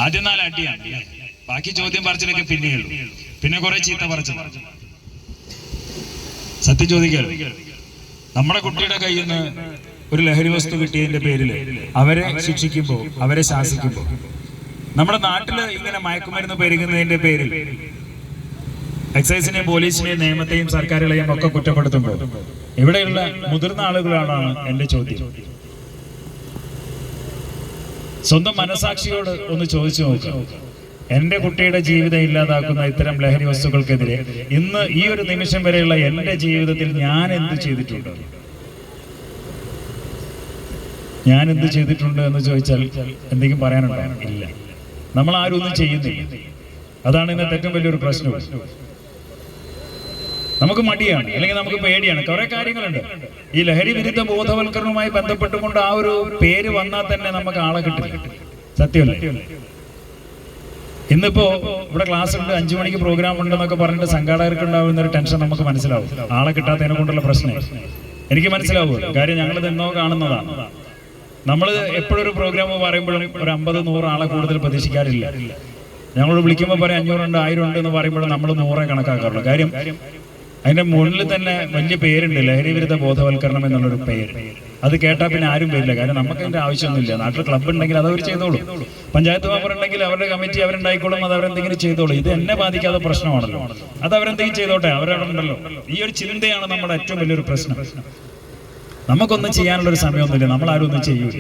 ആദ്യം 4 അടിയാണ്, ബാക്കി ചോദ്യം പറച്ചിലൊക്കെ പിന്നെയുള്ളൂ. പിന്നെ കുറെ ചീത്ത പറച്ചിൽ. സത്യം ചോദിക്കാലോ, നമ്മുടെ കുട്ടിയുടെ കയ്യിൽ നിന്ന് ഒരു ലഹരി വസ്തു കിട്ടിയതിന്റെ പേരിൽ അവരെ ശിക്ഷിക്കുമ്പോൾ, അവരെ ശാസിക്കുമ്പോൾ, നമ്മുടെ നാട്ടില് ഇങ്ങനെ മയക്കുമരുന്ന് പെരുകുന്നതിന്റെ പേരിൽ എക്സൈസിനെയും പോലീസിനെയും നിയമത്തെയും സർക്കാരുകളെയും ഒക്കെ കുറ്റപ്പെടുത്തുമ്പോൾ ഇവിടെയുള്ള മുതിർന്ന ആളുകളാണ് എന്റെ ചോദ്യം. സ്വന്തം മനസാക്ഷിയോട് ഒന്ന് ചോദിച്ചു നോക്കുക. എന്റെ കുട്ടിയുടെ ജീവിതം ഇല്ലാതാക്കുന്ന ഇത്തരം ലഹരി വസ്തുക്കൾക്കെതിരെ ഇന്ന് ഈ ഒരു നിമിഷം വരെയുള്ള എന്റെ ജീവിതത്തിൽ ഞാൻ എന്ത് ചെയ്തിട്ടുണ്ട്? ഞാൻ എന്ത് ചെയ്തിട്ടുണ്ട് എന്ന് ചോദിച്ചാൽ എന്തെങ്കിലും പറയാനുണ്ടോ? ഇല്ല. നമ്മൾ ആരും ഒന്നും ചെയ്യുന്നില്ല. അതാണ് ഇന്നത്തെ ഏറ്റവും വലിയൊരു പ്രശ്നം. നമുക്ക് മടിയാണ്, അല്ലെങ്കിൽ നമുക്ക് പേടിയാണ്. കുറെ കാര്യങ്ങളുണ്ട്. ഈ ലഹരി വിരുദ്ധ ബോധവൽക്കരണവുമായി ബന്ധപ്പെട്ടുകൊണ്ട് ആ ഒരു പേര് വന്നാൽ തന്നെ നമുക്ക് ആളെ കിട്ടില്ല. സത്യമല്ലേ? ഇന്നിപ്പോ ഇവിടെ ക്ലാസ് ഉണ്ട്, 5 മണിക്ക് പ്രോഗ്രാം ഉണ്ടെന്നൊക്കെ പറഞ്ഞിട്ട് സംഘാടകർക്ക് ഉണ്ടാവുന്ന ഒരു ടെൻഷൻ നമുക്ക് മനസ്സിലാവും. ആളെ കിട്ടാത്തതിനെ കൊണ്ടുള്ള പ്രശ്നം എനിക്ക് മനസ്സിലാവും. കാര്യം ഞങ്ങളിത് എന്നോ കാണുന്നതാണ്. നമ്മൾ എപ്പോഴും ഒരു പ്രോഗ്രാം പറയുമ്പോഴും ഒരു 50-100 ആളെ കൂടുതൽ പ്രതീക്ഷിക്കാറില്ല. ഞങ്ങളോട് വിളിക്കുമ്പോൾ പറയും 500 ഉണ്ട് 1000 ഉണ്ട് എന്ന് പറയുമ്പോഴും നമ്മൾ 100 കണക്കാക്കാറുള്ളൂ. കാര്യം അതിന്റെ മുകളിൽ തന്നെ വലിയ പേരുണ്ട്, ലഹരി വിരുദ്ധ ബോധവൽക്കരണം എന്നുള്ളൊരു പേര്. അത് കേട്ടാൽ പിന്നെ ആരും വരില്ല. കാരണം നമുക്ക് അതിന്റെ ആവശ്യമൊന്നുമില്ല. നാട്ടിൽ ക്ലബ്ബ് ഉണ്ടെങ്കിൽ അത് അവർ ചെയ്തോളൂ, പഞ്ചായത്ത് മെമ്പർ ഉണ്ടെങ്കിൽ അവരുടെ കമ്മിറ്റി അവരുണ്ടായിക്കോളും, അത് അവരെന്തെങ്കിലും ചെയ്തോളൂ. ഇത് എന്നെ ബാധിക്കാത്ത പ്രശ്നമാണല്ലോ, അത് അവരെന്തെങ്കിലും ചെയ്തോട്ടെ, അവരവിടെ ഉണ്ടല്ലോ. ഈ ഒരു ചിന്തയാണ് നമ്മുടെ ഏറ്റവും വലിയൊരു പ്രശ്നം. നമുക്കൊന്നും ചെയ്യാനുള്ളൊരു സമയമൊന്നുമില്ല, നമ്മളാരും ഒന്നും ചെയ്യൂല.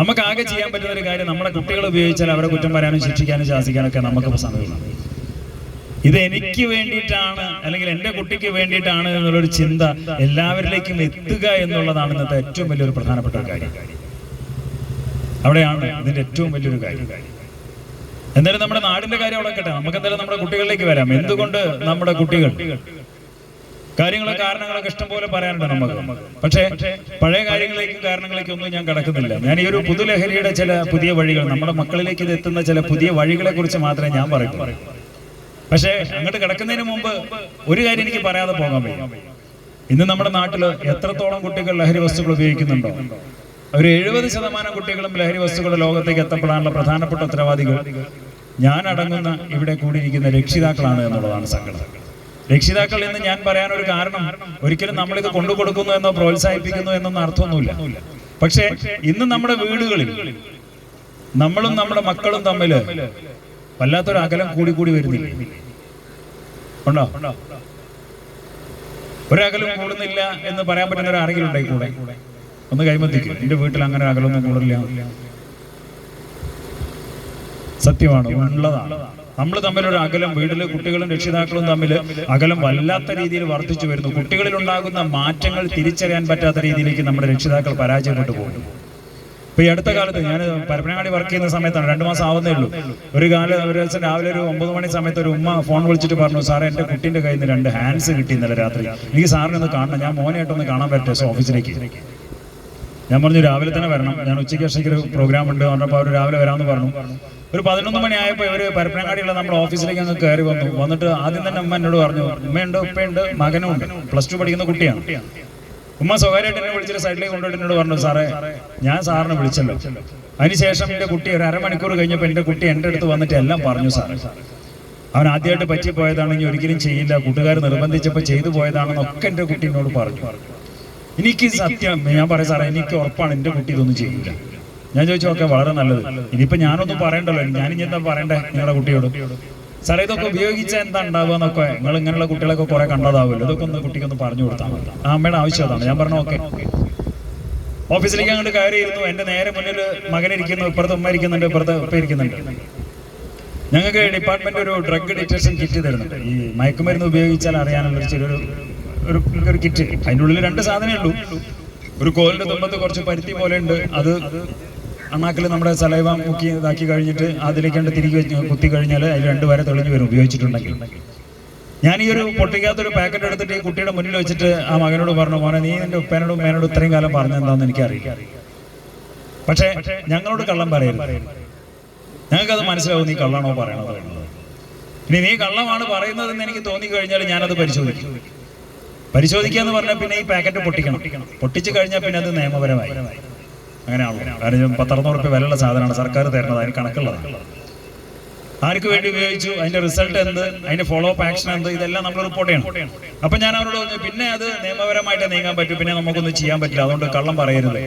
നമുക്ക് ആകെ ചെയ്യാൻ പറ്റുന്ന ഒരു കാര്യം, നമ്മുടെ കുട്ടികളെ ഉപയോഗിച്ചാൽ അവരെ കുറ്റം പറയാനും ശിക്ഷിക്കാനും ശാസിക്കാനൊക്കെ നമുക്ക് സമയമുണ്ട്. ഇത് എനിക്ക് വേണ്ടിയിട്ടാണ്, അല്ലെങ്കിൽ എൻ്റെ കുട്ടിക്ക് വേണ്ടിയിട്ടാണ് എന്നുള്ളൊരു ചിന്ത എല്ലാവരിലേക്കും എത്തുക എന്നുള്ളതാണ് ഇന്നത്തെ ഏറ്റവും വലിയൊരു പ്രധാനപ്പെട്ട ഒരു കാര്യം. അവിടെയാണ് ഇതിന്റെ ഏറ്റവും വലിയൊരു കാര്യം. എന്തായാലും നമ്മുടെ നാടിന്റെ കാര്യം അവിടെ കേട്ടെ, നമുക്ക് എന്തായാലും നമ്മുടെ കുട്ടികളിലേക്ക് വരാം. എന്തുകൊണ്ട് നമ്മുടെ കുട്ടികൾ, കാര്യങ്ങളും കാരണങ്ങളൊക്കെ ഇഷ്ടം പോലെ പറയാനുണ്ട് നമുക്ക്. പക്ഷേ പഴയ കാര്യങ്ങളിലേക്കും കാരണങ്ങളിലേക്കും ഒന്നും ഞാൻ കടക്കുന്നില്ല. ഞാൻ ഈ ഒരു പുതുലഹരിയുടെ ചില പുതിയ വഴികൾ, നമ്മുടെ മക്കളിലേക്ക് ഇത് എത്തുന്ന ചില പുതിയ വഴികളെ കുറിച്ച് മാത്രമേ ഞാൻ പറയൂ. പക്ഷേ അങ്ങോട്ട് കിടക്കുന്നതിന് മുമ്പ് ഒരു കാര്യം എനിക്ക് പറയാതെ പോകാൻ വയ്യ. ഇന്ന് നമ്മുടെ നാട്ടിൽ എത്രത്തോളം കുട്ടികൾ ലഹരി വസ്തുക്കൾ ഉപയോഗിക്കുന്നുണ്ടോ? ഒരു 70% കുട്ടികളും ലഹരി വസ്തുക്കളുടെ ലോകത്തേക്ക് എത്തപ്പെടാനുള്ള പ്രധാനപ്പെട്ട ഉത്തരവാദികൾ ഞാൻ അടങ്ങുന്ന ഇവിടെ കൂടിയിരിക്കുന്ന രക്ഷിതാക്കളാണ് എന്നുള്ളതാണ് സങ്കടം. രക്ഷിതാക്കൾ എന്ന് ഞാൻ പറയാനൊരു കാരണം, ഒരിക്കലും നമ്മളിത് കൊണ്ടുകൊടുക്കുന്നു എന്നോ പ്രോത്സാഹിപ്പിക്കുന്നു എന്നൊന്നും അർത്ഥമൊന്നുമില്ല. പക്ഷേ ഇന്ന് നമ്മുടെ വീടുകളിൽ നമ്മളും നമ്മുടെ മക്കളും തമ്മിൽ വല്ലാത്തൊരു അകലം കൂടി വരുന്നില്ല. ഉണ്ടോ? ഒരകലും കൂടുന്നില്ല എന്ന് പറയാൻ പറ്റുന്ന ഒരു ആരെങ്കിലും ഉണ്ടായി കൂടെ? ഒന്ന് കൈമത്തിക്കും. എന്റെ വീട്ടിൽ അങ്ങനെ അകലൊന്നും കൂടില്ല. സത്യമാണ്, ഉള്ളതാണ്. നമ്മൾ തമ്മിലൊരു അകലം, വീട്ടിലെ കുട്ടികളും രക്ഷിതാക്കളും തമ്മിൽ അകലം വല്ലാത്ത രീതിയിൽ വർദ്ധിച്ചു വരുന്നു. കുട്ടികളിൽ ഉണ്ടാകുന്ന മാറ്റങ്ങൾ തിരിച്ചറിയാൻ പറ്റാത്ത രീതിയിലേക്ക് നമ്മുടെ രക്ഷിതാക്കൾ പരാജയപ്പെട്ടു പോകുന്നു. ഇപ്പൊ ഈ അടുത്ത കാലത്ത് ഞാൻ പരപ്പനങ്ങാടി വർക്ക് ചെയ്യുന്ന സമയത്താണ്, 2 മാസം ആവുന്നേ ഉള്ളൂ. ഒരു ദിവസം രാവിലെ ഒരു 9 മണി സമയത്ത് ഒരു ഉമ്മ ഫോൺ വിളിച്ചിട്ട് പറഞ്ഞു, സാറേ എന്റെ കുട്ടീന്റെ കയ്യിൽ നിന്ന് 2 ഹാൻഡ്സ് കിട്ടി ഇന്നലെ രാത്രി, എനിക്ക് സാറിനെ ഒന്ന് കാണണം, ഞാൻ മോനായിട്ടൊന്ന് കാണാൻ പറ്റുമോ ഓഫീസിലേക്ക്? ഞാൻ പറഞ്ഞു രാവിലെ തന്നെ വരണം, ഞാൻ ഉച്ചയ്ക്ക് ശേഷം ഒരു പ്രോഗ്രാം ഉണ്ട് പറഞ്ഞപ്പോൾ അവർ രാവിലെ വരാമെന്ന് പറഞ്ഞു. ഒരു 11 മണി ആയപ്പോൾ ഇവര് പരപ്പനങ്ങാടിയുള്ള നമ്മുടെ ഓഫീസിലേക്ക് അങ്ങ് കയറി വന്നിട്ട് ആദ്യം തന്നെ അമ്മ എന്നോട് പറഞ്ഞു, ഉമ്മയുണ്ട് ഉപ്പയുണ്ട് മകനും ഉണ്ട്, +2 പഠിക്കുന്ന കുട്ടിയാണ്. ഉമ്മ സ്വകാര്യമായിട്ട് എന്നെ വിളിച്ചിട്ട് സൈഡിലേക്ക് കൊണ്ടുപോയിട്ട് എന്നോട് പറഞ്ഞു, സാറേ ഞാൻ സാറിനെ വിളിച്ചല്ലോ. അതിനുശേഷം എൻ്റെ കുട്ടി ഒരു അരമണിക്കൂർ കഴിഞ്ഞപ്പോൾ എൻ്റെ കുട്ടി എൻ്റെ അടുത്ത് വന്നിട്ട് എല്ലാം പറഞ്ഞു സാറേ. അവൻ ആദ്യമായിട്ട് പറ്റിപ്പോയതാണെങ്കിൽ ഒരിക്കലും ചെയ്യില്ല, കൂട്ടുകാർ നിർബന്ധിച്ചപ്പോൾ ചെയ്തു പോയതാണെന്നൊക്കെ എൻ്റെ കുട്ടി എന്നോട് പറഞ്ഞു. എനിക്ക് സത്യം ഞാൻ പറയാം സാറേ, എനിക്ക് ഉറപ്പാണ് എൻ്റെ കുട്ടി ഇതൊന്നും ചെയ്യില്ല. ഞാൻ ചോദിച്ചു, ഓക്കെ വളരെ നല്ലത്, ഇനിയിപ്പോൾ ഞാനൊന്നും പറയണ്ടല്ലോ, ഞാനിനി എന്താ പറയണ്ടേ നിങ്ങളുടെ കുട്ടിയോട്? സാറേ ഇതൊക്കെ ഉപയോഗിച്ചാൽ എന്താ ഉണ്ടാവുക എന്നൊക്കെ, നിങ്ങൾ ഇങ്ങനെയുള്ള കുട്ടികളൊക്കെ കുറെ കണ്ടതാവുമല്ലോ, ഇതൊക്കെ ഒന്ന് കുട്ടിക്കൊന്ന് പറഞ്ഞു കൊടുത്താൽ മതി. ആ അമ്മയുടെ ആവശ്യം അതാണ്. ഞാൻ പറഞ്ഞു ഓക്കെ. ഓഫീസിലേക്ക് അങ്ങോട്ട് കയറിയിരുന്നു. എൻ്റെ നേരെ മുന്നിൽ മകനിരിക്കുന്നു, ഇപ്പുറത്ത് ഉമ്മ ഇരിക്കുന്നുണ്ട്, ഇപ്പുറത്ത് ഉപ്പ ഇരിക്കുന്നുണ്ട്. ഞങ്ങൾക്ക് ഡിപ്പാർട്ട്മെന്റ് ഒരു ഡ്രഗ് ഡിറ്റക്ഷൻ കിറ്റ് തരുന്നുണ്ട്. ഈ മയക്കുമരുന്ന് ഉപയോഗിച്ചാൽ അറിയാനുള്ള ഒരു കിറ്റ്. അതിൻ്റെ ഉള്ളിൽ 2 സാധനമേ ഉള്ളൂ. ഒരു കോലിന്റെ തുമ്പത്ത് കുറച്ച് പരുത്തി പോലെ ഉണ്ട്, അത് അണ്ണാക്കിൽ നമ്മുടെ സലൈവ മുക്കി ഇതാക്കി കഴിഞ്ഞിട്ട് അതിലേക്ക് തിരികെ കുത്തി കഴിഞ്ഞാൽ അതിൽ 2 വരെ തെളിഞ്ഞു വരും ഉപയോഗിച്ചിട്ടുണ്ടെങ്കിൽ. ഞാൻ ഈ ഒരു പൊട്ടിക്കാത്തൊരു പാക്കറ്റ് എടുത്തിട്ട് ഈ കുട്ടിയുടെ മുന്നിൽ വെച്ചിട്ട് ആ മകനോട് പറഞ്ഞു, മോനെ നീ നിന്റെ ഉപ്പേനോടും മേനോടും ഇത്രയും കാലം പറഞ്ഞെന്താന്ന് എനിക്കറിയില്ല, പക്ഷേ ഞങ്ങളോട് കള്ളം പറയരുത്, ഞങ്ങൾക്കത് മനസ്സിലാവും നീ കള്ളാണോ പറയണത്. ഇനി നീ കള്ളമാണ് പറയുന്നതെന്ന് എനിക്ക് തോന്നിക്കഴിഞ്ഞാൽ ഞാനത് പരിശോധിക്കുക എന്ന് പറഞ്ഞാൽ പിന്നെ ഈ പാക്കറ്റ് പൊട്ടിച്ചു കഴിഞ്ഞാൽ പിന്നെ അത് നിയമപരമായി അങ്ങനെയാണല്ലോ. കാരണം 10-600 രൂപ വിലയുള്ള സാധനമാണ്, സർക്കാർ തരുന്നത്, അതിന് കണക്കുള്ളതാണ്. ആർക്ക് വേണ്ടി ഉപയോഗിച്ചു, അതിന്റെ റിസൾട്ട് എന്ത്, അതിന്റെ ഫോളോ അപ്പ് ആക്ഷൻ എന്ത്, ഇതെല്ലാം നമ്മൾ റിപ്പോർട്ട് ചെയ്യണം. അപ്പൊ ഞാൻ അവരോട് പറഞ്ഞു, പിന്നെ അത് നിയമപരമായിട്ട് നീങ്ങാൻ പറ്റും, പിന്നെ നമുക്കൊന്നും ചെയ്യാൻ പറ്റില്ല, അതുകൊണ്ട് കള്ളം പറയരുത്.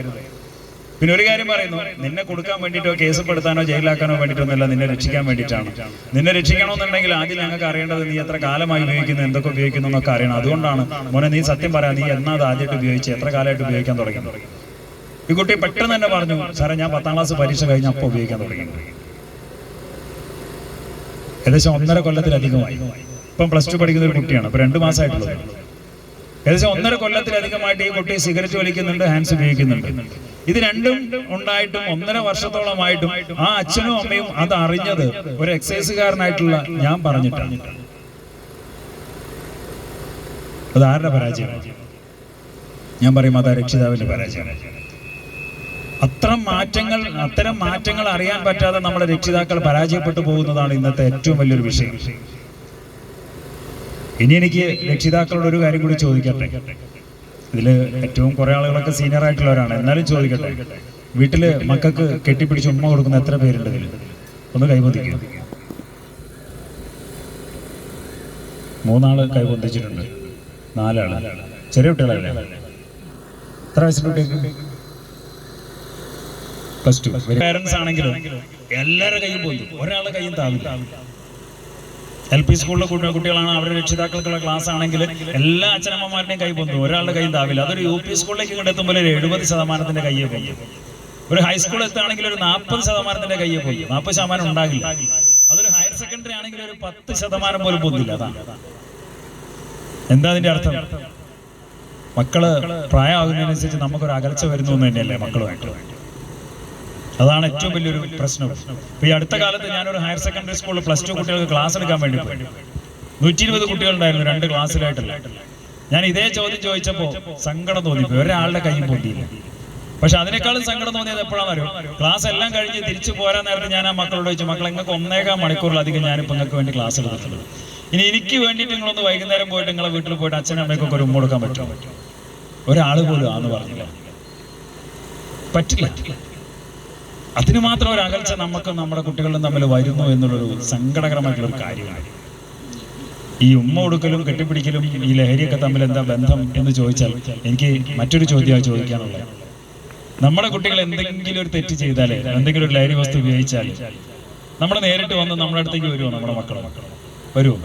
പിന്നെ ഒരു കാര്യം പറയുന്നു, നിന്നെ കൊടുക്കാൻ വേണ്ടിയിട്ടോ കേസപ്പെടുത്താനോ ജയിലാക്കാനോ വേണ്ടിയിട്ടൊന്നുമല്ല, നിന്നെ രക്ഷിക്കാൻ വേണ്ടിയിട്ടാണ്. നിന്നെ രക്ഷിക്കണമെന്നുണ്ടെങ്കിൽ ആദ്യം ഞങ്ങൾക്ക് അറിയേണ്ടത് നീ എത്ര കാലമായി ഉപയോഗിക്കുന്നു, എന്തൊക്കെ ഉപയോഗിക്കുന്നു എന്നൊക്കെ അറിയണം. അതുകൊണ്ടാണ് മോനെ നീ സത്യം പറയാം, നീ എന്നാ അത് ആദ്യമായിട്ട് ഉപയോഗിച്ച് എത്ര കാലമായിട്ട് ഉപയോഗിക്കാൻ തുടങ്ങി? ഈ കുട്ടി പെട്ടെന്ന് തന്നെ പറഞ്ഞു, സാറേ ഞാൻ 10ാം ക്ലാസ് പരീക്ഷ കഴിഞ്ഞ് അപ്പോൾ ഉപയോഗിക്കാൻ തുടങ്ങി. ഏകദേശം 1.5 കൊല്ലത്തിലധികമായി. ഇപ്പം +2 പഠിക്കുന്ന ഒരു കുട്ടിയാണ്, ഇപ്പൊ 2 മാസമായിട്ടുള്ളത്. ഏകദേശം 1.5 കൊല്ലത്തിലധികമായിട്ട് ഈ കുട്ടി സിഗരറ്റ് വലിക്കുന്നുണ്ട്, ഹാൻഡ്സ് ഉപയോഗിക്കുന്നുണ്ട്. ഇത് രണ്ടും ഉണ്ടായിട്ടും 1.5 വർഷത്തോളമായിട്ടും ആ അച്ഛനും അമ്മയും അത് അറിഞ്ഞത് ഒരു എക്സൈസുകാരനായിട്ടുള്ള ഞാൻ പറഞ്ഞിട്ടാണ്. അത് ആരുടെ പരാജയമാണ്? ഞാൻ പറയും അതാ രക്ഷിതാവിന്റെ പരാജയം. അത്തരം മാറ്റങ്ങൾ അറിയാൻ പറ്റാതെ നമ്മുടെ രക്ഷിതാക്കൾ പരാജയപ്പെട്ടു പോകുന്നതാണ് ഇന്നത്തെ ഏറ്റവും വലിയൊരു വിഷയം. ഇനി എനിക്ക് രക്ഷിതാക്കളോട് ഒരു കാര്യം കൂടി ചോദിക്കട്ടെ. ഇതിൽ ഏറ്റവും കുറെ ആളുകളൊക്കെ സീനിയർ ആയിട്ടുള്ളവരാണ്, എന്നാലും ചോദിക്കട്ടെ. വീട്ടില് മക്കൾക്ക് കെട്ടിപ്പിടിച്ച് ഉമ്മ കൊടുക്കുന്ന എത്ര പേരുണ്ട്? ഇതിൽ ഒന്ന് കൈപൊന്തിക്കും. 3 ആള് കൈപൊന്തിച്ചിട്ടുണ്ട്, 4 ആള് ചെറിയ കുട്ടികളല്ലേ? എത്ര വയസ്സിന്റെ കുട്ടികൾക്ക്? +2. പേരൻസ് ആണെങ്കിലും എല്ലാവരുടെ കൈയും പൊന്തും, ഒരാളുടെ കൈയും താവില്ല. LP സ്കൂളിലെ കുട്ടികളാണ്, അവരുടെ രക്ഷിതാക്കൾക്കുള്ള ക്ലാസ് ആണെങ്കിൽ എല്ലാ അച്ഛനമ്മമാരുടെയും കൈ പൊന്തും, ഒരാളുടെ കൈയും താവില്ല. അതൊരു UP സ്കൂളിലേക്ക് ഇങ്ങോട്ടെത്തുമ്പോൾ 70% കയ്യെ പൊന്തും. ഒരു ഹൈസ്കൂളിൽ എത്തുകയാണെങ്കിൽ ഒരു 40% കയ്യെ പൊന്തും, 40% ഉണ്ടാകില്ല. അതൊരു ഹയർ സെക്കൻഡറി ആണെങ്കിൽ ഒരു 10% പോലും പൊന്തില്ല. അതാണ് എന്താ അതിന്റെ അർത്ഥം? മക്കള് പ്രായമാകുന്നതിനനുസരിച്ച് നമുക്കൊരു അകൽച്ച വരുന്നു എന്ന് തന്നെയല്ലേ മക്കളുമായിട്ട്? അതാണ് ഏറ്റവും വലിയൊരു പ്രശ്നം. ഇപ്പൊ ഈ അടുത്ത കാലത്ത് ഞാനൊരു ഹയർ സെക്കൻഡറി സ്കൂളിൽ +2 കുട്ടികൾക്ക് ക്ലാസ് എടുക്കാൻ വേണ്ടി പോയി. 120 കുട്ടികളുണ്ടായിരുന്നു, 2 ക്ലാസ്സിലായിട്ടല്ല. ഞാൻ ഇതേ ചോദ്യം ചോദിച്ചപ്പോൾ സങ്കടം തോന്നിപ്പോയി, ഒരാളുടെ കൈയും പൊന്തിയില്ല. പക്ഷെ അതിനേക്കാളും സങ്കടം തോന്നിയത് എപ്പോഴാണെന്നറിയോ? ക്ലാസ് എല്ലാം കഴിഞ്ഞ് തിരിച്ചു പോരാൻ നേരത്തെ ഞാൻ ആ മക്കളോട് ചോദിച്ചു, മക്കളെ നിങ്ങൾക്ക് 1.25 മണിക്കൂറിലധികം ഞാനിപ്പോൾ നിങ്ങൾക്ക് വേണ്ടി ക്ലാസ് എടുത്തിട്ടുണ്ട്. ഇനി എനിക്ക് വേണ്ടിയിട്ട് നിങ്ങളൊന്ന് വൈകുന്നേരം പോയിട്ട് നിങ്ങളെ വീട്ടിൽ പോയിട്ട് അച്ഛനും അമ്മയ്ക്കൊക്കെ ഒരു ഉമ്മ കൊടുക്കാൻ പറ്റുമോ? ഒരാൾ പോലും ആന്ന് പറഞ്ഞില്ല. പറ്റില്ല. അതിന് മാത്രം ഒരു അകൽച്ച നമുക്ക് നമ്മുടെ കുട്ടികളും തമ്മിൽ വരുന്നു എന്നുള്ളൊരു സങ്കടകരമായിട്ടുള്ളൊരു കാര്യമാണ്. ഈ ഉമ്മ കൊടുക്കലും കെട്ടിപ്പിടിക്കലും ഈ ലഹരിയൊക്കെ തമ്മിൽ എന്താ ബന്ധം എന്ന് ചോദിച്ചാൽ എനിക്ക് മറ്റൊരു ചോദ്യമായി ചോദിക്കാനുള്ളത്, നമ്മുടെ കുട്ടികൾ എന്തെങ്കിലും ഒരു തെറ്റ് ചെയ്താലേ, എന്തെങ്കിലും ഒരു ലഹരി വസ്തു ഉപയോഗിച്ചാൽ നമ്മൾ നേരിട്ട് വന്ന് നമ്മുടെ അടുത്തേക്ക് വരുമോ? നമ്മുടെ മക്കൾ വരുമോ?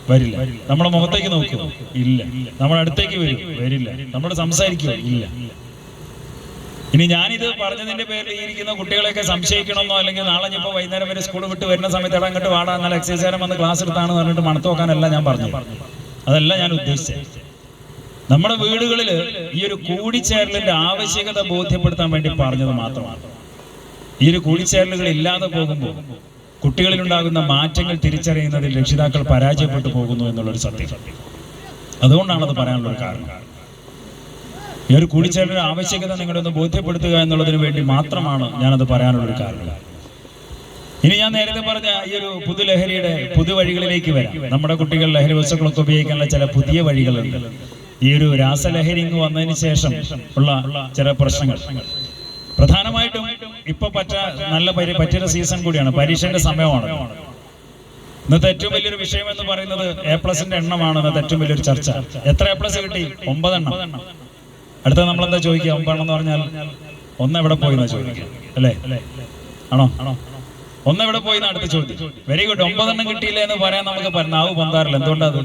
വരില്ല. നമ്മുടെ മുഖത്തേക്ക് നോക്കുമോ? ഇല്ല. നമ്മുടെ അടുത്തേക്ക് വരില്ല. നമ്മളോട് സംസാരിക്കുമോ? ഇല്ല. ഇനി ഞാനിത് പറഞ്ഞതിന്റെ പേരിൽ ഈ ഇരിക്കുന്ന കുട്ടികളെയൊക്കെ സംശയിക്കണമെന്നോ, അല്ലെങ്കിൽ നാളെ ഇപ്പോൾ വൈകുന്നേരം വരെ സ്കൂൾ വിട്ട് വരുന്ന സമയത്ത് അങ്ങോട്ട് വാടാ, എന്നാൽ എക്സൈസുകാരൻ വന്ന് ക്ലാസ് എടുത്താണെന്ന് പറഞ്ഞിട്ട് മണത്ത് നോക്കാനല്ല ഞാൻ പറഞ്ഞു. അതല്ല ഞാൻ ഉദ്ദേശിച്ചത്. നമ്മുടെ വീടുകളിൽ ഈ ഒരു കൂടിച്ചേരലിന്റെ ആവശ്യകത ബോധ്യപ്പെടുത്താൻ വേണ്ടി പറഞ്ഞത് മാത്രമാണ്. ഈ ഒരു കൂടിച്ചേരലുകൾ ഇല്ലാതെ പോകുമ്പോൾ കുട്ടികളിലുണ്ടാകുന്ന മാറ്റങ്ങൾ തിരിച്ചറിയുന്നതിൽ രക്ഷിതാക്കൾ പരാജയപ്പെട്ടു പോകുന്നു എന്നുള്ളൊരു സത്യം. അതുകൊണ്ടാണത് പറയാനുള്ളൊരു കാരണം. ഈ ഒരു കൂടിച്ചേരലിന്റെ ആവശ്യകത നിങ്ങളെ ഒന്ന് ബോധ്യപ്പെടുത്തുക എന്നുള്ളതിന് വേണ്ടി മാത്രമാണ് ഞാനത് പറയാനുള്ളൊരു കാരണം. ഇനി ഞാൻ നേരത്തെ പറഞ്ഞ ഈ ഒരു പുതുലഹരിയുടെ പുതുവഴികളിലേക്ക് വരാം. നമ്മുടെ കുട്ടികൾ ലഹരി വസ്തുക്കളൊക്കെ ഉപയോഗിക്കാനുള്ള ചില പുതിയ വഴികളുണ്ട്. ഈ ഒരു രാസലഹരി വന്നതിന് ശേഷം ഉള്ള ചില പ്രശ്നങ്ങൾ പ്രധാനമായിട്ടും ഇപ്പൊ പറ്റിയ സീസൺ കൂടിയാണ്, പരീക്ഷയുടെ സമയമാണ്. ഇന്നത്തെ ഏറ്റവും വലിയൊരു വിഷയം എന്ന് പറയുന്നത് A+ന്റെ എണ്ണമാണ്. ഇന്നത്തെ ഏറ്റവും വലിയൊരു ചർച്ച. എത്ര A+ കിട്ടി? 9 എണ്ണം. അടുത്ത നമ്മളെന്താ ചോദിക്കുക? 9 എന്ന് പറഞ്ഞാൽ 1 എവിടെ പോയി എന്നാ ചോദിക്കുക, അല്ലേ? ആണോ? 1 എവിടെ പോയി എന്നാ അടുത്ത ചോദ്യം. Very good. 9 എണ്ണം കിട്ടിയില്ല എന്ന് പറയാൻ നമുക്ക് നാവ് പൊന്താറില്ല. എന്തുകൊണ്ടത്?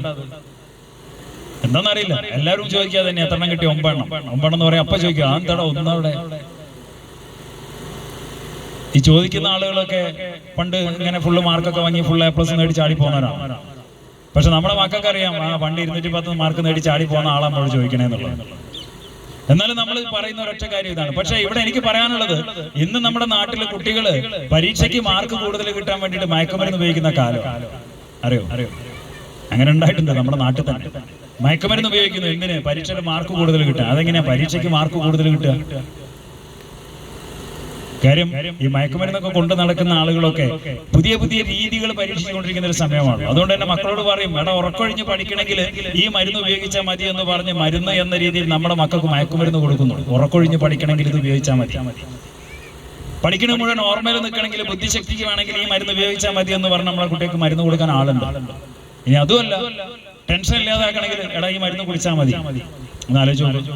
എന്താണെന്നറിയില്ല. എല്ലാവരും ചോദിക്കുക തന്നെ, എത്ര എണ്ണം കിട്ടി? 9 എണ്ണം. 9 എന്ന് പറയാം. അപ്പൊ ചോദിക്കുക, ആ എന്താടാ 1 അവിടെ? ഈ ചോദിക്കുന്ന ആളുകളൊക്കെ പണ്ട് ഇങ്ങനെ ഫുള്ള് മാർക്കൊക്കെ വാങ്ങി ഫുൾ A+ നേടി ചാടി പോകുന്നവരാണ്. പക്ഷെ നമ്മുടെ മക്കൾക്ക് അറിയാം, ആ പണ്ട് 210 മാർക്ക് നേടി ചാടി പോകുന്ന ആളാണ് നമ്മളോട് ചോദിക്കണേന്നുള്ളത്. എന്നാലും നമ്മൾ പറയുന്ന ഒരൊറ്റ കാര്യം ഇതാണ്. പക്ഷെ ഇവിടെ എനിക്ക് പറയാനുള്ളത്, ഇന്ന് നമ്മുടെ നാട്ടിലെ കുട്ടികള് പരീക്ഷയ്ക്ക് മാർക്ക് കൂടുതൽ കിട്ടാൻ വേണ്ടിയിട്ട് മയക്കുമരുന്ന് ഉപയോഗിക്കുന്ന കാലം അറിയോ? അങ്ങനെ ഉണ്ടായിട്ടുണ്ട് നമ്മുടെ നാട്ടിൽ തന്നെ. മയക്കുമരുന്ന് ഉപയോഗിക്കുന്നു എന്തിന്? പരീക്ഷയിൽ മാർക്ക് കൂടുതൽ കിട്ടുക. അതെങ്ങനെയാ പരീക്ഷയ്ക്ക് മാർക്ക് കൂടുതൽ കിട്ടുക? കാര്യം ഈ മയക്കുമരുന്നൊക്കെ കൊണ്ട് നടക്കുന്ന ആളുകളൊക്കെ പുതിയ പുതിയ രീതികൾ പരീക്ഷിച്ചുകൊണ്ടിരിക്കുന്ന ഒരു സമയമാണ്. അതുകൊണ്ട് തന്നെ മക്കളോട് പറയും, എടാ ഉറക്കൊഴിഞ്ഞ് പഠിക്കണമെങ്കിൽ ഈ മരുന്ന് ഉപയോഗിച്ചാൽ മതി എന്ന് പറഞ്ഞ് മരുന്ന് എന്ന രീതിയിൽ നമ്മുടെ മക്കൾക്ക് മയക്കുമരുന്ന് കൊടുക്കുന്നു. ഉറക്കൊഴിഞ്ഞ് പഠിക്കണമെങ്കിൽ ഇത് ഉപയോഗിച്ചാൽ മതി. പഠിക്കണ മുഴുവൻ ഓർമ്മയിൽ നിൽക്കണമെങ്കിൽ ബുദ്ധിശക്തിക്ക് വേണമെങ്കിൽ ഈ മരുന്ന് ഉപയോഗിച്ചാൽ മതി എന്ന് പറഞ്ഞ് നമ്മളെ കുട്ടികൾക്ക് മരുന്ന് കൊടുക്കാൻ ആളുണ്ട്. ഇനി അതുമല്ല, ടെൻഷൻ ഇല്ലാതാക്കണമെങ്കിൽ എടാ ഈ മരുന്ന് കുടിച്ചാൽ മതി എന്ന് ആലോചിച്ചു.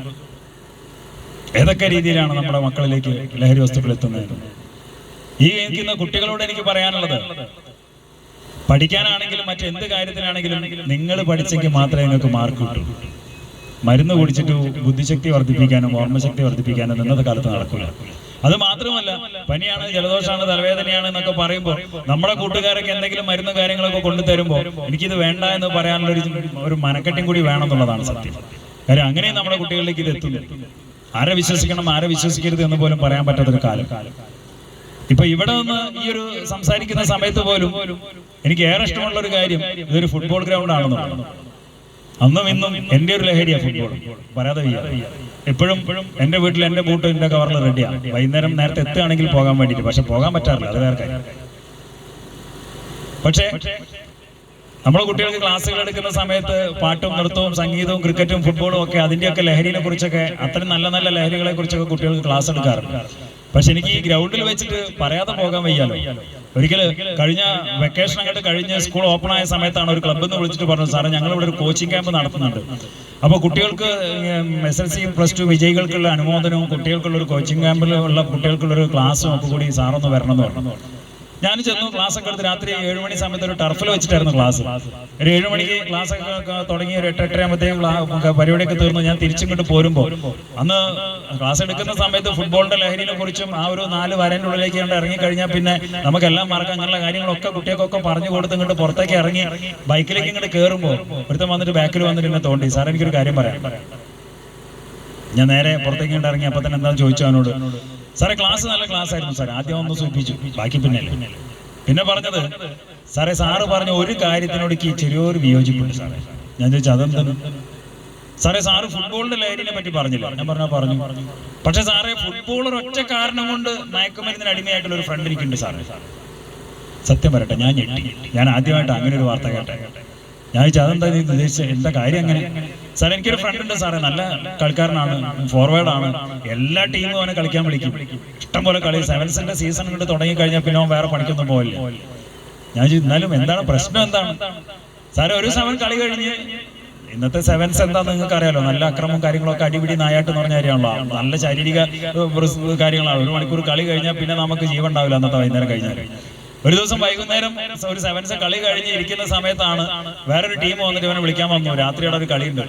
ഏതൊക്കെ രീതിയിലാണ് നമ്മുടെ മക്കളിലേക്ക് ലഹരി വസ്തുക്കൾ എത്തുന്നത്? ഈ ഇരിക്കുന്ന കുട്ടികളോട് എനിക്ക് പറയാനുള്ളത്, പഠിക്കാനാണെങ്കിലും മറ്റെന്ത് കാര്യത്തിനാണെങ്കിലും നിങ്ങൾ പഠിച്ചെങ്കിൽ മാത്രമേ നിങ്ങൾക്ക് മാർക്ക് കിട്ടൂ. മരുന്ന് കുടിച്ചിട്ട് ബുദ്ധിശക്തി വർദ്ധിപ്പിക്കാനും ഓർമ്മശക്തി വർദ്ധിപ്പിക്കാനും ഇന്നത്തെ കാലത്ത് നടക്കില്ല. അത് മാത്രമല്ല, പനിയാണ്, ജലദോഷമാണ്, തലവേദനയാണ് എന്നൊക്കെ പറയുമ്പോൾ നമ്മുടെ കൂട്ടുകാരൊക്കെ എന്തെങ്കിലും മരുന്ന് കാര്യങ്ങളൊക്കെ കൊണ്ടുതരുമ്പോൾ എനിക്കിത് വേണ്ട എന്ന് പറയാനുള്ള ഒരു മനക്കെട്ടും കൂടി വേണമെന്നുള്ളതാണ് സത്യം. കാര്യം അങ്ങനെയും നമ്മുടെ കുട്ടികളിലേക്ക് ഇത് എത്തുന്നു. ആരെ വിശ്വസിക്കണം ആരെ വിശ്വസിക്കരുത് എന്ന് പോലും പറയാൻ പറ്റാത്തൊരു കാലം. ഇപ്പൊ ഇവിടെ നിന്ന് ഈ ഒരു സംസാരിക്കുന്ന സമയത്ത് പോലും എനിക്ക് ഏറെ ഇഷ്ടമുള്ള ഒരു കാര്യം, ഇതൊരു ഫുട്ബോൾ ഗ്രൗണ്ട് ആണെന്നുള്ളത്. അന്നും ഇന്നും എന്റെ ഒരു ലഹരിയാണ് ഫുട്ബോൾ, പറയാതെ വയ്യ. എപ്പോഴും എന്റെ വീട്ടിൽ എന്റെ ബൂട്ട് എന്റെ കവറിൽ റെഡിയാണ്. വൈകുന്നേരം നേരത്തെ എത്തുകയാണെങ്കിൽ പോകാൻ വേണ്ടിയിട്ട്, പക്ഷെ പോകാൻ പറ്റാറില്ല, അത് വേറെ കാര്യം. പക്ഷേ നമ്മുടെ കുട്ടികൾക്ക് ക്ലാസ്സുകൾ എടുക്കുന്ന സമയത്ത് പാട്ടും നൃത്തവും സംഗീതവും ക്രിക്കറ്റും ഫുട്ബോളും ഒക്കെ അതിന്റെയൊക്കെ ലഹരിയെ കുറിച്ചൊക്കെ, അത്രയും നല്ല നല്ല ലഹരികളെ കുറിച്ചൊക്കെ കുട്ടികൾക്ക് ക്ലാസ് എടുക്കാറുണ്ട്. പക്ഷെ എനിക്ക് ഈ ഗ്രൗണ്ടിൽ വെച്ചിട്ട് പറയാതെ പോകാൻ വയ്യാലോ. ഒരിക്കല് കഴിഞ്ഞ വെക്കേഷൻ അങ്ങോട്ട് കഴിഞ്ഞ് സ്കൂൾ ഓപ്പൺ ആയ സമയത്താണ് ഒരു ക്ലബ്ബിൽ നിന്ന് വിളിച്ചിട്ട് പറഞ്ഞു, സാറേ ഞങ്ങൾ ഇവിടെ ഒരു കോച്ചിങ് ക്യാമ്പ് നടത്തുന്നുണ്ട്. അപ്പോൾ കുട്ടികൾക്ക് SLC +2 വിജയികൾക്കുള്ള അനുമോദനവും കുട്ടികൾക്കുള്ള ഒരു കോച്ചിങ് ക്യാമ്പിലുള്ള കുട്ടികൾക്കുള്ള ഒരു ക്ലാസ്സും ഒക്കെ കൂടി സാറൊന്ന് വരണം എന്ന് പറഞ്ഞു. ഞാൻ ചെന്നു, ക്ലാസ് ഒക്കെ എടുത്ത് രാത്രി 7 മണി സമയത്ത് ഒരു ടർഫിൽ വെച്ചിട്ടായിരുന്നു ക്ലാസ്. ഒരു 7 മണിക്ക് ക്ലാസ് ഒക്കെ തുടങ്ങി ഒരു 8-8:30 ആകുമ്പോഴത്തേക്കും പരിപാടിയൊക്കെ തീർന്നു. ഞാൻ തിരിച്ചിങ്ങോട്ട് പോരുമ്പോൾ അന്ന് ക്ലാസ് എടുക്കുന്ന സമയത്ത് ഫുട്ബോളിന്റെ ലഹരിയെ കുറിച്ചും ആ ഒരു 4 വരേൻ്റെ ഉള്ളിലേക്ക് കണ്ട് ഇറങ്ങിക്കഴിഞ്ഞാൽ പിന്നെ നമുക്കെല്ലാം മറക്കാം. അങ്ങനെയുള്ള കാര്യങ്ങളൊക്കെ കുട്ടികൾക്കൊക്കെ പറഞ്ഞു കൊടുത്ത് ഇങ്ങോട്ട് പുറത്തേക്ക് ഇറങ്ങി ബൈക്കിലേക്ക് ഇങ്ങോട്ട് കയറുമ്പോൾ ഒരുത്തം വന്നിട്ട് ബാക്കിൽ വന്നിട്ട് എന്നെ തോണ്ടി, സാർ എനിക്കൊരു കാര്യം പറയാം. ഞാൻ നേരെ പുറത്തേക്ക് ഇങ്ങോട്ട് ഇറങ്ങി. അപ്പൊ തന്നെ എന്താണെന്ന് ചോദിച്ചു അവനോട്, സാറേ ക്ലാസ് നല്ല ക്ലാസ് ആയിരുന്നു സാർ, ആദ്യം ഒന്ന് സൂചിപ്പിച്ചു, ബാക്കി പിന്നെ പറഞ്ഞത്, സാറേ സാറ് പറഞ്ഞ ഒരു കാര്യത്തിനോട് ചെറിയൊരു വിയോജിപ്പുണ്ട് സാറേ. ഞാൻ ചോദിച്ചു അതെന്താണ്? സാറേ സാറ് ഫുട്ബോളിന്റെ ലഹരിനെ പറ്റി പറഞ്ഞില്ല. ഞാൻ പറഞ്ഞു. പക്ഷെ സാറേ ഫുട്ബോൾ ഒറ്റ കാരണം കൊണ്ട് മയക്കുമരുന്നിന് അടിമയായിട്ടുള്ള ഒരു ഫ്രണ്ട് എനിക്കുണ്ട് സാറേ. സത്യം പറയട്ടെ, ഞാൻ ഞെട്ടി. ഞാൻ ആദ്യമായിട്ട് അങ്ങനെ ഒരു വാർത്ത കേട്ടെ. ഞാൻ ചോദിച്ചു അതെന്താ ഉദ്ദേശിച്ചത്, എന്താ കാര്യം അങ്ങനെ? സാറേ എനിക്കൊരു ഫ്രണ്ട് ഉണ്ട് സാറേ, നല്ല കളിക്കാരനാണ്, ഫോർവേഡാണ്, എല്ലാ ടീമും അവനെ കളിക്കാൻ വിളിക്കും, ഇഷ്ടംപോലെ കളി. 7ന്റെ സീസൺ കൊണ്ട് തുടങ്ങി കഴിഞ്ഞാൽ പിന്നെ അവൻ വേറെ പണിക്കൊന്നും പോയില്ല. ഞാൻ ചോദിച്ചു എന്നാലും എന്താണ് പ്രശ്നം, എന്താണ്? സാറേ ഒരു 7 കളി കഴിഞ്ഞ്, ഇന്നത്തെ 7s എന്താന്ന് നിങ്ങൾക്ക് അറിയാലോ, നല്ല അക്രമവും കാര്യങ്ങളൊക്കെ, അടിപിടി നായാട്ട് എന്ന് പറഞ്ഞ കാര്യമാണല്ലോ, നല്ല ശാരീരിക കാര്യങ്ങളാണ്. 1 മണിക്കൂർ കളി കഴിഞ്ഞാൽ പിന്നെ നമുക്ക് ജീവൻ ഉണ്ടാവില്ല അന്നത്തെ വൈകുന്നേരം കഴിഞ്ഞാൽ. ഒരു ദിവസം വൈകുന്നേരം ഒരു 7s കളി കഴിഞ്ഞ് ഇരിക്കുന്ന സമയത്താണ് വേറൊരു ടീം വന്നിട്ട് ഇവനെ വിളിക്കാൻ വന്നു. രാത്രിയുടെ ഒരു കളിയുണ്ട്,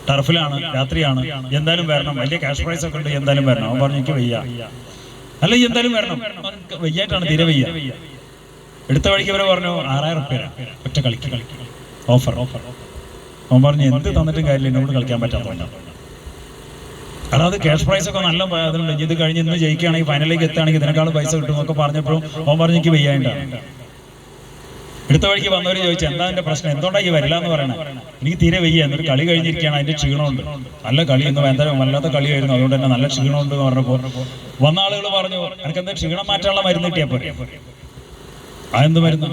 ടർഫിലാണ്, രാത്രിയാണ്, എന്തായാലും വരണം, വലിയ ക്യാഷ് പ്രൈസ് ഒക്കെ ഉണ്ട്, എന്തായാലും വരണം. അവൻ പറഞ്ഞു എനിക്ക് വയ്യ. അല്ല എന്തായാലും വരണം, വയ്യായിട്ടാണ്, തീരെ വയ്യ. എടുത്ത വഴിക്ക് ഇവരെ പറഞ്ഞു 6000 രൂപ ഒറ്റ കളിക്ക് ഓഫർ. അവൻ പറഞ്ഞു എന്ത് തന്നിട്ടും കാര്യമില്ല, എന്നോട് കളിക്കാൻ പറ്റാത്തതുകൊണ്ടാണ്. കാരണം അത് ക്യാഷ് പ്രൈസ് ഒക്കെ നല്ല അതിലുണ്ട്. ഇത് കഴിഞ്ഞ് ഇന്ന് ജയിക്കുകയാണെങ്കിൽ ഫൈനലിലേക്ക് എത്തുകയാണെങ്കിൽ ഇതിനേക്കാളും പൈസ കിട്ടും എന്നൊക്കെ പറഞ്ഞപ്പോഴും അവൻ പറഞ്ഞു എനിക്ക് വയ്യാണ്ടാണ്. എടുത്ത വഴിക്ക് വന്നവർ ചോദിച്ചു എന്താ എന്റെ പ്രശ്നം, എന്തുകൊണ്ടാണ് ഈ വരില്ല എന്ന് പറയണേ? എനിക്ക് തീരെ വയ്യ, എന്നൊരു കളി കഴിഞ്ഞിരിക്കുകയാണ്, അതിന്റെ ക്ഷീണമുണ്ട്, നല്ല കളി എന്ന് എന്തായാലും വല്ലാത്ത കളിയായിരുന്നു, അതുകൊണ്ട് തന്നെ നല്ല ക്ഷീണമുണ്ട് എന്ന് പറഞ്ഞപ്പോൾ വന്ന ആളുകൾ പറഞ്ഞു എനിക്ക് എന്താ ക്ഷീണം മാറ്റാനുള്ള മരുന്ന് കിട്ടിയാൽ പോരെ. അതെന്ത് മരുന്ന്?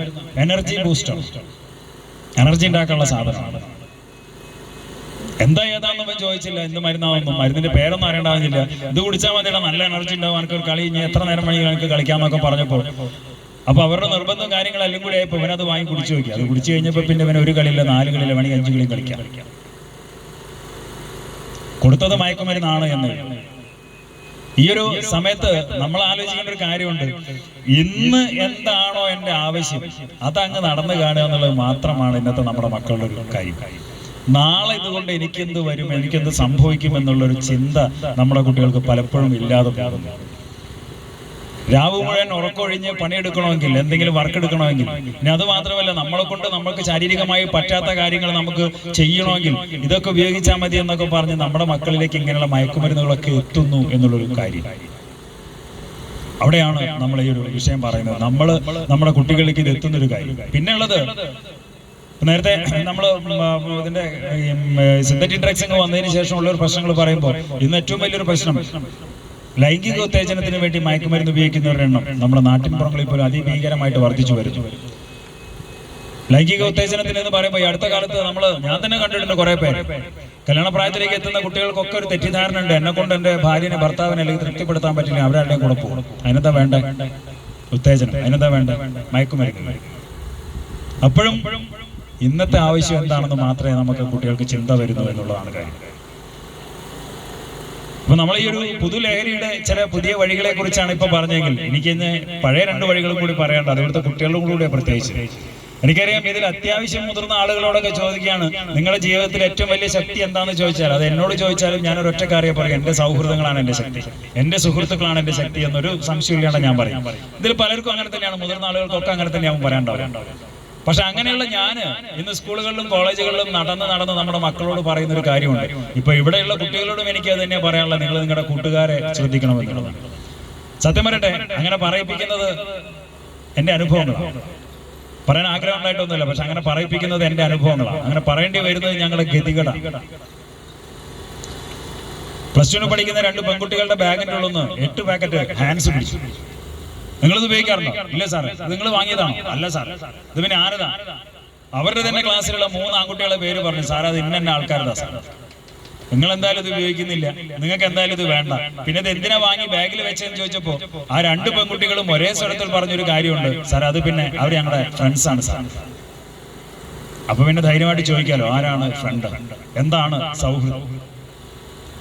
എനർജി ബൂസ്റ്റർ, എനർജി ഉണ്ടാക്കാനുള്ള സാധനമാണ്. എന്താ ഏതാണെന്നൊന്നും ചോദിച്ചില്ല, എന്ത് മരുന്നാവുന്നു, മരുന്നിന്റെ പേരൊന്നും അറിയണ്ടാവുന്നില്ല. ഇത് കുടിച്ചാൽ മതിയുടെ നല്ല എനർജി ഉണ്ടാവും, എനിക്ക് ഒരു കളി ഇനി എത്ര നേരം വേണമെങ്കിൽ എനിക്ക് കളിക്കാമെന്നൊക്കെ പറഞ്ഞപ്പോൾ അപ്പൊ അവരുടെ നിർബന്ധവും കാര്യങ്ങളെല്ലാം കൂടി ആയപ്പോൾ ഇവനത് വാങ്ങി കുടിച്ചു നോക്കി. അത് കുടിച്ചു കഴിഞ്ഞപ്പോൾ പിന്നെ ഇവന് 1 കളിയില്ല, 4 കളിയില്ല, വേണമെങ്കിൽ 5 കളിയും കളിക്കാം. കൊടുത്തത് മയക്കുമരുന്നാണ് എന്ന്. ഈ ഒരു സമയത്ത് നമ്മൾ ആലോചിക്കേണ്ട ഒരു കാര്യമുണ്ട്, ഇന്ന് എന്താണോ എന്റെ ആവശ്യം അതങ്ങ് നടന്നു കാണുക എന്നുള്ളത് മാത്രമാണ് ഇന്നത്തെ നമ്മുടെ മക്കളുടെ ഒരു കാര്യം. നാളെ ഇതുകൊണ്ട് എനിക്കെന്ത് വരും, എനിക്കെന്ത് സംഭവിക്കും എന്നുള്ളൊരു ചിന്ത നമ്മുടെ കുട്ടികൾക്ക് പലപ്പോഴും ഇല്ലാതെ പോകുന്നു. രാവ് മുഴുവൻ ഉറക്കൊഴിഞ്ഞ് പണിയെടുക്കണമെങ്കിൽ, എന്തെങ്കിലും വർക്ക് എടുക്കണമെങ്കിൽ, ഇനി അത് മാത്രമല്ല നമ്മളെ കൊണ്ട് നമുക്ക് ശാരീരികമായി പറ്റാത്ത കാര്യങ്ങൾ നമുക്ക് ചെയ്യണമെങ്കിൽ ഇതൊക്കെ ഉപയോഗിച്ചാൽ മതി എന്നൊക്കെ പറഞ്ഞ് നമ്മുടെ മക്കളിലേക്ക് ഇങ്ങനെയുള്ള മയക്കുമരുന്നുകളൊക്കെ എത്തുന്നു എന്നുള്ളൊരു കാര്യം. അവിടെയാണ് നമ്മൾ ഈ ഒരു വിഷയം പറയുന്നത്. നമ്മുടെ കുട്ടികളിലേക്ക് ഇത് എത്തുന്നൊരു കാര്യം. പിന്നെ ഉള്ളത്, നേരത്തെ നമ്മൾ ഇതിന്റെ സിന്തറ്റിക് ഡ്രഗ്സ് വന്നതിന് ശേഷമുള്ള ഒരു പ്രശ്നങ്ങൾ പറയുമ്പോൾ ഇന്ന് ഏറ്റവും വലിയൊരു പ്രശ്നം ലൈംഗിക ഉത്തേജനത്തിന് വേണ്ടി മയക്കുമരുന്ന് ഉപയോഗിക്കുന്നവരുടെ എണ്ണം നമ്മുടെ നാട്ടിൻപുറങ്ങളിൽ പോലും അതിഭീകരമായിട്ട് വർദ്ധിച്ചു വരുന്നു. ലൈംഗിക ഉത്തേജനത്തിന് എന്ന് പറയുമ്പോൾ ഈ അടുത്ത കാലത്ത് ഞാൻ തന്നെ കണ്ടിട്ടുണ്ട് കുറെ പേര് കല്യാണ പ്രായത്തിലേക്ക് എത്തുന്ന കുട്ടികൾക്കൊക്കെ ഒരു തെറ്റിദ്ധാരണ ഉണ്ട്, എന്നെ കൊണ്ട് എന്റെ ഭാര്യനെ ഭർത്താവിനെ അല്ലെങ്കിൽ തൃപ്തിപ്പെടുത്താൻ പറ്റില്ല, അവരാരുടെയും കൂടെ പോകും. അതിനെന്താ വേണ്ട? ഉത്തേജനം. അതിനെന്താ വേണ്ട? മയക്കുമരുന്ന്. അപ്പോഴും ഇന്നത്തെ ആവശ്യം എന്താണെന്ന് മാത്രമേ നമുക്ക് കുട്ടികൾക്ക് ചിന്ത വരുന്നു എന്നുള്ളതാണ് കാര്യം. അപ്പൊ നമ്മൾ ഈ ഒരു പുതുലഹരിയുടെ ചില പുതിയ വഴികളെ കുറിച്ചാണ് ഇപ്പൊ പറഞ്ഞെങ്കിൽ എനിക്കിന്ന് പഴയ 2 വഴികളും കൂടി പറയേണ്ട, അതുപോലത്തെ കുട്ടികളുടെ കൂടെ പ്രത്യേകിച്ച്. എനിക്കറിയാം ഇതിൽ അത്യാവശ്യം മുതിർന്ന ആളുകളോടൊക്കെ ചോദിക്കുകയാണ്, നിങ്ങളുടെ ജീവിതത്തിൽ ഏറ്റവും വലിയ ശക്തി എന്താണെന്ന് ചോദിച്ചാൽ അത് എന്നോട് ചോദിച്ചാലും ഞാൻ ഒരു ഒറ്റ കാര്യം പറയും, എന്റെ സൗഹൃദങ്ങളാണ് എന്റെ ശക്തി, എന്റെ സുഹൃത്തുക്കളാണ് എന്റെ ശക്തി എന്നൊരു സംശയമില്ലാണ്ട് ഞാൻ പറയും. ഇതിൽ പലർക്കും അങ്ങനെ തന്നെയാണ്, മുതിർന്ന ആളുകൾക്കൊക്കെ അങ്ങനെ തന്നെയാവും പറയാണ്ടാവും. പക്ഷെ അങ്ങനെയുള്ള ഞാന് ഇന്ന് സ്കൂളുകളിലും കോളേജുകളിലും നടന്ന് നമ്മുടെ മക്കളോട് പറയുന്ന ഒരു കാര്യമുണ്ട്. ഇപ്പൊ ഇവിടെയുള്ള കുട്ടികളോടും എനിക്ക് അത് തന്നെ പറയാനുള്ളത്, നിങ്ങൾ നിങ്ങളുടെ കൂട്ടുകാരെ ശ്രദ്ധിക്കണമെന്നുള്ളതാണ്. സത്യം പറയട്ടെ, അങ്ങനെ പറയിപ്പിക്കുന്നത് എന്റെ അനുഭവങ്ങളാണ്. പറയാൻ ആഗ്രഹം ഉണ്ടായിട്ടൊന്നുമില്ല, പക്ഷെ അങ്ങനെ പറയിപ്പിക്കുന്നത് എന്റെ അനുഭവങ്ങളാണ്. അങ്ങനെ പറയേണ്ടി വരുന്നത് ഞങ്ങളുടെ ഗതികളാണ്. +2 പഠിക്കുന്ന 2 പെൺകുട്ടികളുടെ ബാഗിന്റെ ഉള്ളിൽ 8 പാക്കറ്റ് ഹാൻഡ്സ് പിടിച്ചു. നിങ്ങളിത് ഉപയോഗിക്കാറുണ്ടോ? ഇല്ല സാർ. ഇത് നിങ്ങൾ വാങ്ങിയതാണോ? അല്ല സാർ. ഇത് പിന്നെ ആരതാ? അവരുടെ തന്നെ ക്ലാസ്സിലുള്ള 3 ആൺകുട്ടികളെ പേര് പറഞ്ഞു, സാർ അത് ഇന്ന ആൾക്കാരതാ സാർ. നിങ്ങൾ എന്തായാലും ഇത് ഉപയോഗിക്കുന്നില്ല, നിങ്ങൾക്ക് എന്തായാലും ഇത് വേണ്ട, പിന്നെ ഇത് എന്തിനാ വാങ്ങി ബാഗിൽ വെച്ചതെന്ന് ചോദിച്ചപ്പോ ആ 2 പെൺകുട്ടികളും ഒരേ സ്വരത്തിൽ പറഞ്ഞൊരു കാര്യമുണ്ട്, സാർ അത് പിന്നെ അവർ ഞങ്ങളുടെ ഫ്രണ്ട്സ് ആണ് സാർ. അപ്പൊ പിന്നെ ധൈര്യമായിട്ട് ചോദിക്കാലോ, ആരാണ് ഫ്രണ്ട്, എന്താണ് സൗഹൃദം?